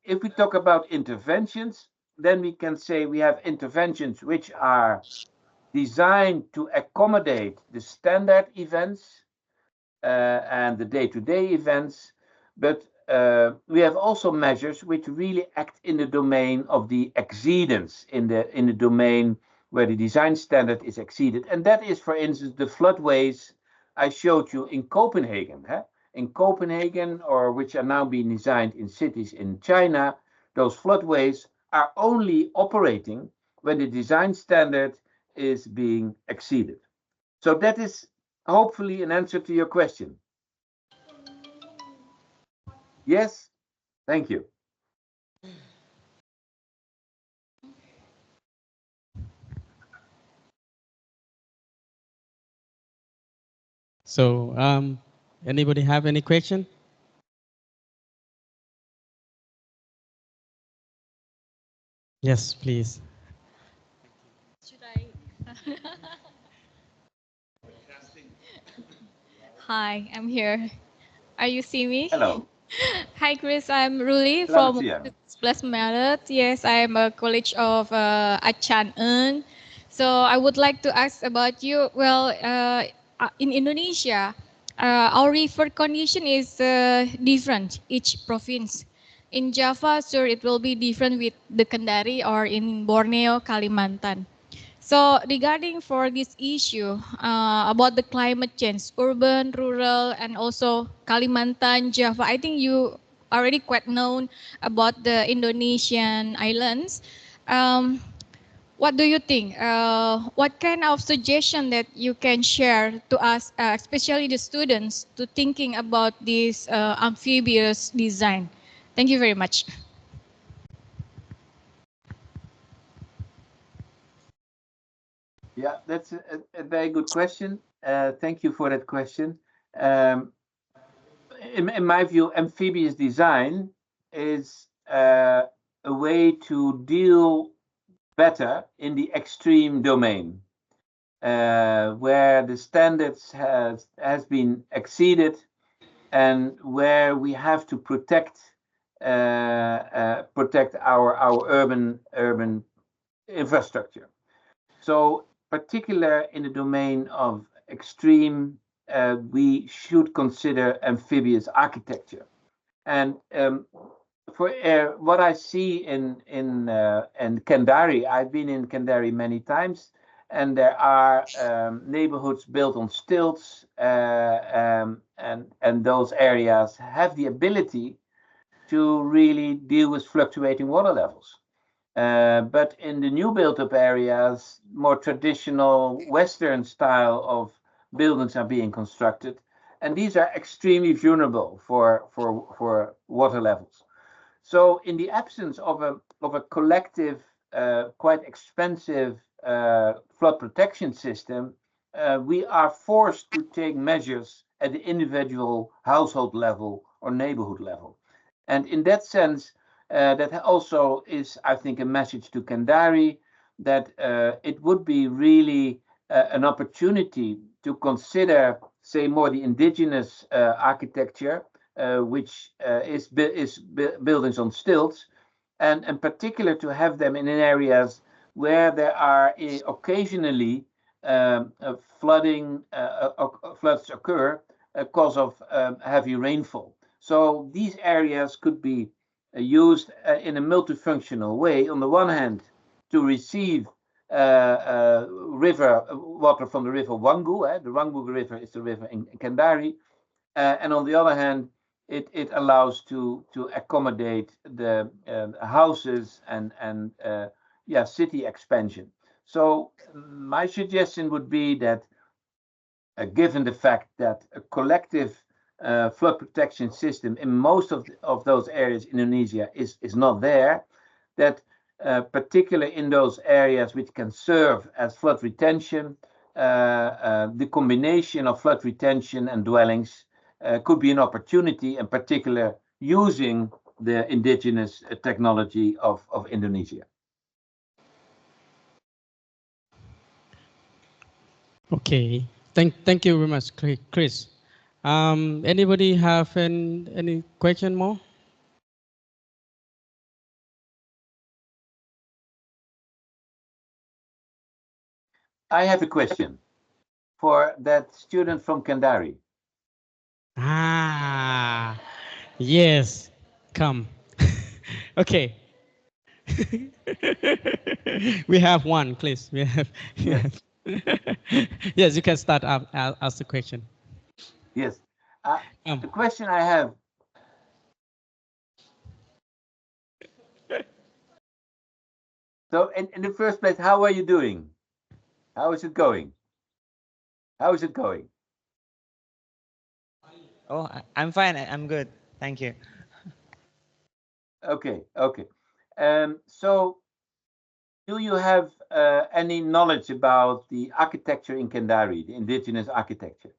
If we talk about interventions, then we can say we have interventions which are designed to accommodate the standard events and the day-to-day events, but we have also measures which really act in the domain of the exceedance, in the domain where the design standard is exceeded. And that is, for instance, the floodways I showed you in Copenhagen. In Copenhagen, or which are now being designed in cities in China, those floodways are only operating when the design standard is being exceeded. So that is hopefully an answer to your question. Yes? Thank you. So, anybody have any question? Yes, please. Should I? Hi, I'm here. Are you see me? Hello. Hi, Chris. I'm Ruli Selamat from siang. Plus Mallet. Yes, I am a college of Achan Eun. So I would like to ask about you. Well, in Indonesia, our river condition is different each province. In Java, sure, it will be different with the Kendari, or in Borneo, Kalimantan. So regarding for this issue about the climate change, urban, rural, and also Kalimantan, Java, I think you already quite known about the Indonesian islands. What do you think? What kind of suggestion that you can share to us, especially the students, to thinking about this amphibious design? Thank you very much. Yeah, that's a very good question. Thank you for that question. In my view, amphibious design is a way to deal better in the extreme domain, where the standards has been exceeded, and where we have to protect our urban infrastructure. So, particular in the domain of extreme, we should consider amphibious architecture. And for what I see in Kendari, I've been in Kendari many times, and there are neighborhoods built on stilts, and those areas have the ability to really deal with fluctuating water levels. But in the new built-up areas, more traditional Western style of buildings are being constructed, and these are extremely vulnerable for water levels. So, in the absence of a collective, quite expensive flood protection system, we are forced to take measures at the individual household level or neighborhood level. And in that sense, that also is, I think, a message to Kendari that it would be really an opportunity to consider, say, more the indigenous architecture, which is buildings on stilts, and in particular to have them in areas where there are occasionally floods occur because of heavy rainfall. So these areas could be used in a multifunctional way. On the one hand, to receive river water from the river Wangu. The Wangu River is the river in Kendari, and on the other hand, it allows to accommodate the houses and city expansion. So my suggestion would be that, given the fact that a collective flood protection system in most of those areas in Indonesia is not there, that particularly in those areas which can serve as flood retention, the combination of flood retention and dwellings could be an opportunity, in particular using the indigenous technology of Indonesia. Okay, thank you very much, Chris. Anybody have any question more? I have a question for that student from Kendari. Ah, yes, come. Okay. We have one, please. We have. Yes. Yes, you can start up, ask the question. Yes. The question I have. So, in the first place, how are you doing? How is it going? How is it going? Oh, I'm fine. I'm good. Thank you. Okay, okay. So, do you have any knowledge about the architecture in Kendari, the indigenous architecture?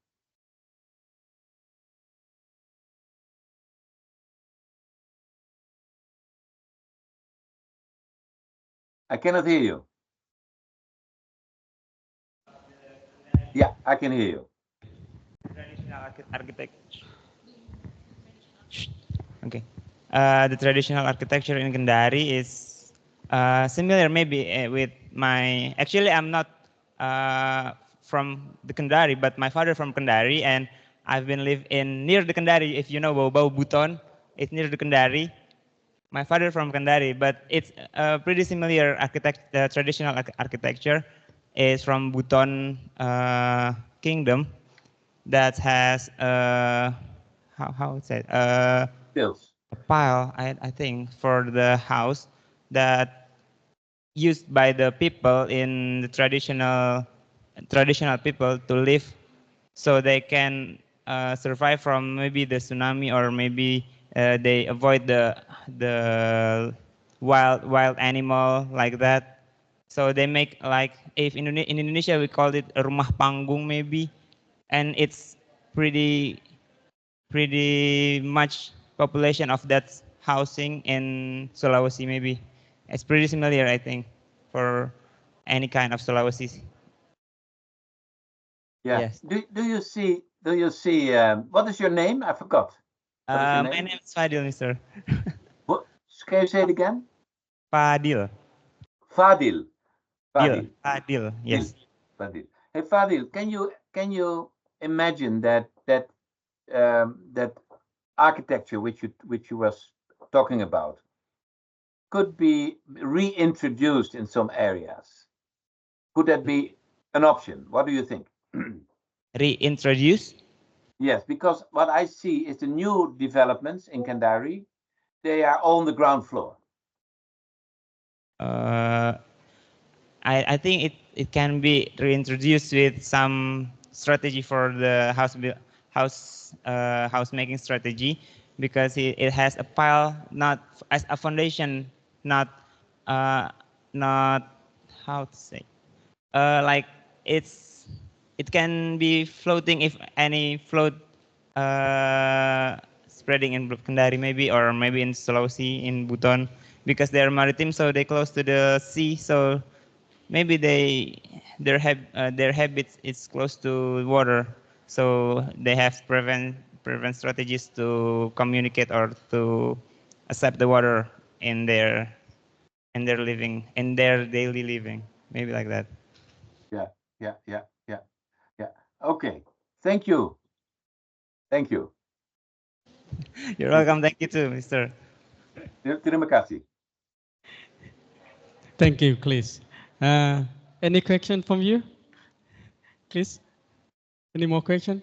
I cannot hear you. Yeah, I can hear you. Traditional architecture. Okay. The traditional architecture in Kendari is similar maybe with my. Actually, I'm not from the Kendari, but my father from Kendari, and I've been live in near the Kendari. If you know Bau Buton, it's near the Kendari. My father from Kendari, but it's pretty similar traditional architecture is from Buton Kingdom that has how it's said Stilts. a pile, I think, for the house that used by the people in the traditional people to live, so they can survive from maybe the tsunami, or maybe they avoid the wild animal like that. So they make like, if in Indonesia we call it rumah panggung maybe, and it's pretty much population of that housing in Sulawesi maybe. It's pretty similar, I think, for any kind of Sulawesi. Yeah. Yes. Do you see? What is your name? I forgot. What is your My name? name is Fadil, Mr. What? Can you say it again? Fadil. Fadil. Fadil. Fadil. Fadil. Yes. Fadil. Hey, Fadil, can you imagine that architecture which you was talking about could be reintroduced in some areas. Could that be an option? What do you think? Reintroduce? Yes, because what I see is the new developments in Kandari, they are on the ground floor. I think it can be reintroduced with some strategy for the house making strategy, because it has a pile, not as a foundation, not not how to say, like it can be floating if any float spreading in Kendari maybe, or maybe in Sulawesi, in Buton, because they're maritime, so they close to the sea, so maybe their habits is close to water, so they have prevent strategies to communicate or to accept the water in their living, in their daily living, maybe like that. Yeah. Okay. Thank you. Thank you. You're welcome. Thank you too, Mr. Terima kasih. Thank you, Chris. Any question from you, Chris? Any more question?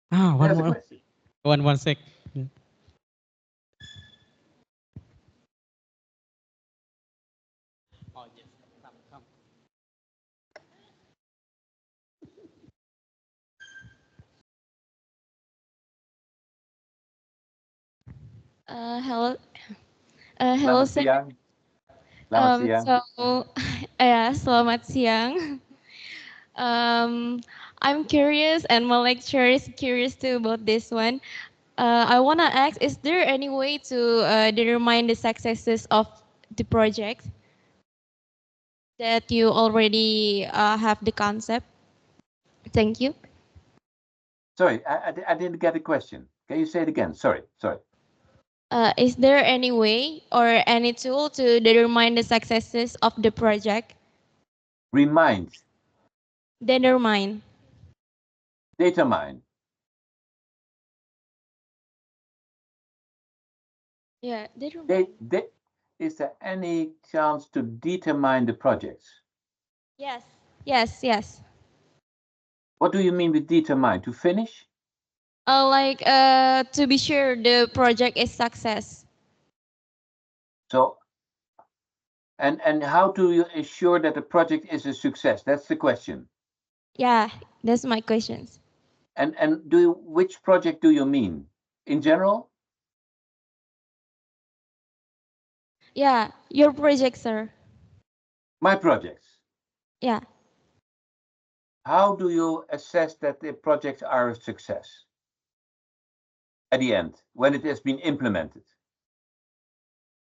One There's a more. question. One sec. Yeah. Oh yes, come. Hello, hello, Selamat sir. siang. Selamat siang. So, ya, selamat siang. I'm curious, and my lecturer is curious too about this one. I want to ask: is there any way to determine the successes of the project that you already have the concept? Thank you. Sorry, I didn't get the question. Can you say it again? Sorry. Is there any way or any tool to determine the successes of the project? Remind, Determine. determine. Yeah, determine. Is there any chance to determine the projects? Yes. Yes. What do you mean with determine? To finish? To be sure the project is success. So, and how do you ensure that the project is a success? That's the question. Yeah, that's my questions. And which project do you mean? In general? Yeah, your project, sir. My projects. Yeah. How do you assess that the projects are a success at the end, when it has been implemented?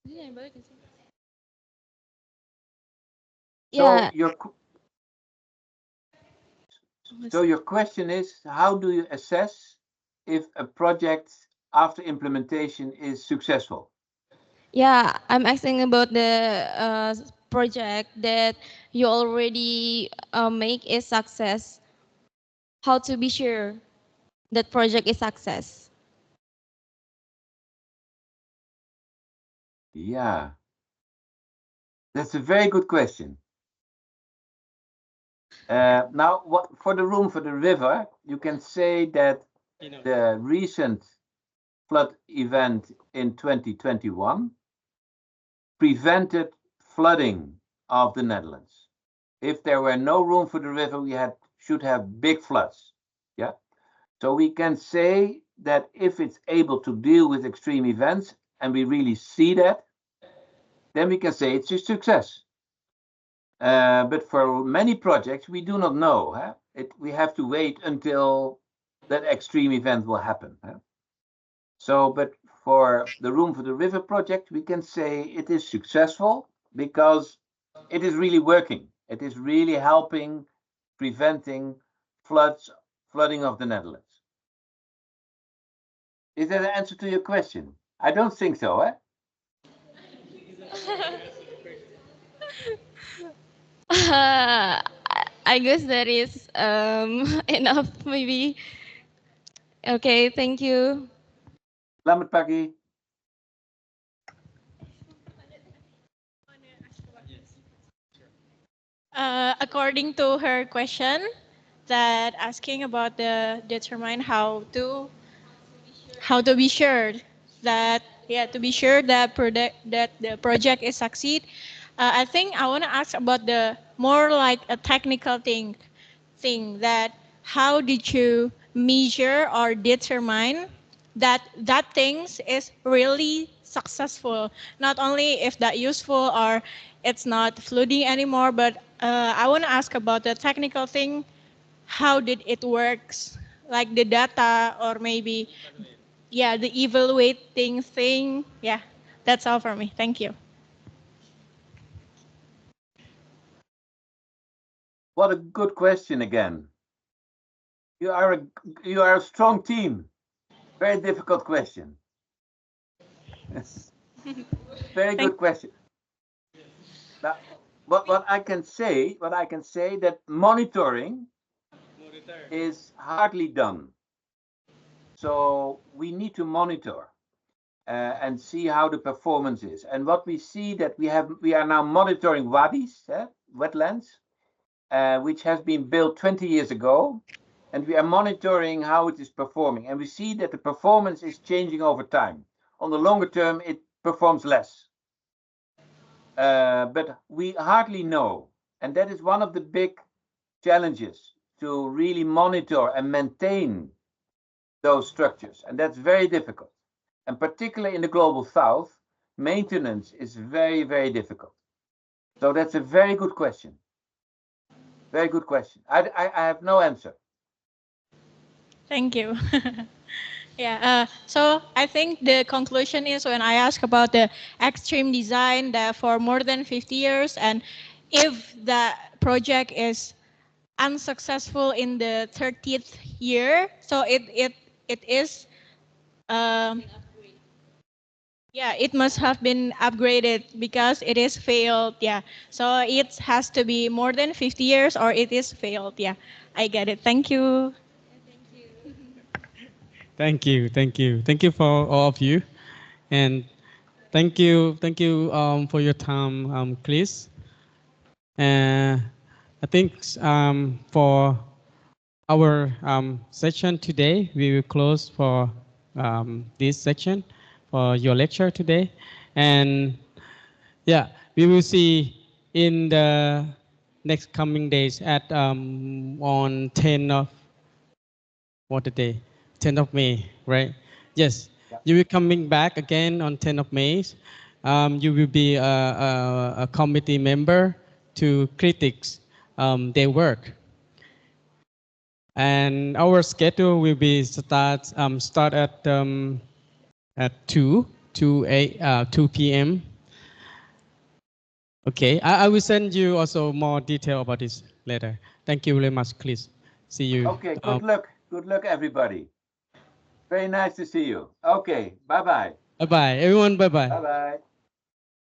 Yeah. So your question is, how do you assess if a project after implementation is successful? Yeah, I'm asking about the project that you already make a success. How to be sure that project is success? Yeah, that's a very good question. Now, for the room for the river, you can say that the recent flood event in 2021 prevented flooding of the Netherlands. If there were no room for the river, we should have big floods. Yeah. So we can say that if it's able to deal with extreme events, and we really see that, then we can say it's a success. But for many projects, we do not know. Huh? We have to wait until that extreme event will happen. Huh? So, but for the Room for the River project, we can say it is successful because it is really working. It is really helping preventing flooding of the Netherlands. Is that an answer to your question? I don't think so, eh? I guess that is enough, maybe. Okay, thank you. Selamat pagi. According to her question, that asking about the determine how to be sure that to be sure that the project is succeed. I think I want to ask about the more like a technical thing that how did you measure or determine that that things is really successful, not only if that useful or it's not flooding anymore, but I want to ask about the technical thing. How did it works, like the data or maybe the evaluating thing. Yeah, that's all for me. Thank you. What a good question again. You are a strong team. Very difficult question. Very good question. Now, what I can say that monitoring is hardly done. So we need to monitor and see how the performance is. And what we see that we are now monitoring wadis, wetlands, which has been built 20 years ago, and we are monitoring how it is performing. And we see that the performance is changing over time. On the longer term, it performs less. But we hardly know. And that is one of the big challenges, to really monitor and maintain those structures. And that's very difficult. And particularly in the global south, maintenance is very, very difficult. So that's a very good question. Very good question. I have no answer. Thank you. So I think the conclusion is when I ask about the extreme design that for more than 50 years, and if the project is unsuccessful in the 30th year, so it is it must have been upgraded because it is failed. Yeah, so it has to be more than 50 years or it is failed. Yeah, I get it. Thank you. Thank you, thank you, thank you for all of you, and thank you for your time, Chris. And I think for our session today, we will close for this section for your lecture today, and yeah, we will see in the next coming days at on 10 of what the day, 10th of May, right? Yes, Yeah. you will coming back again on 10th of May. You will be a committee member to critics their work. And our schedule will be start at 2 p.m. Okay, I will send you also more detail about this later. Thank you very much, Chris. See you. Okay, good luck. Good luck, everybody. Very nice to see you. Okay, bye-bye. Bye-bye, everyone. Bye-bye. Bye-bye.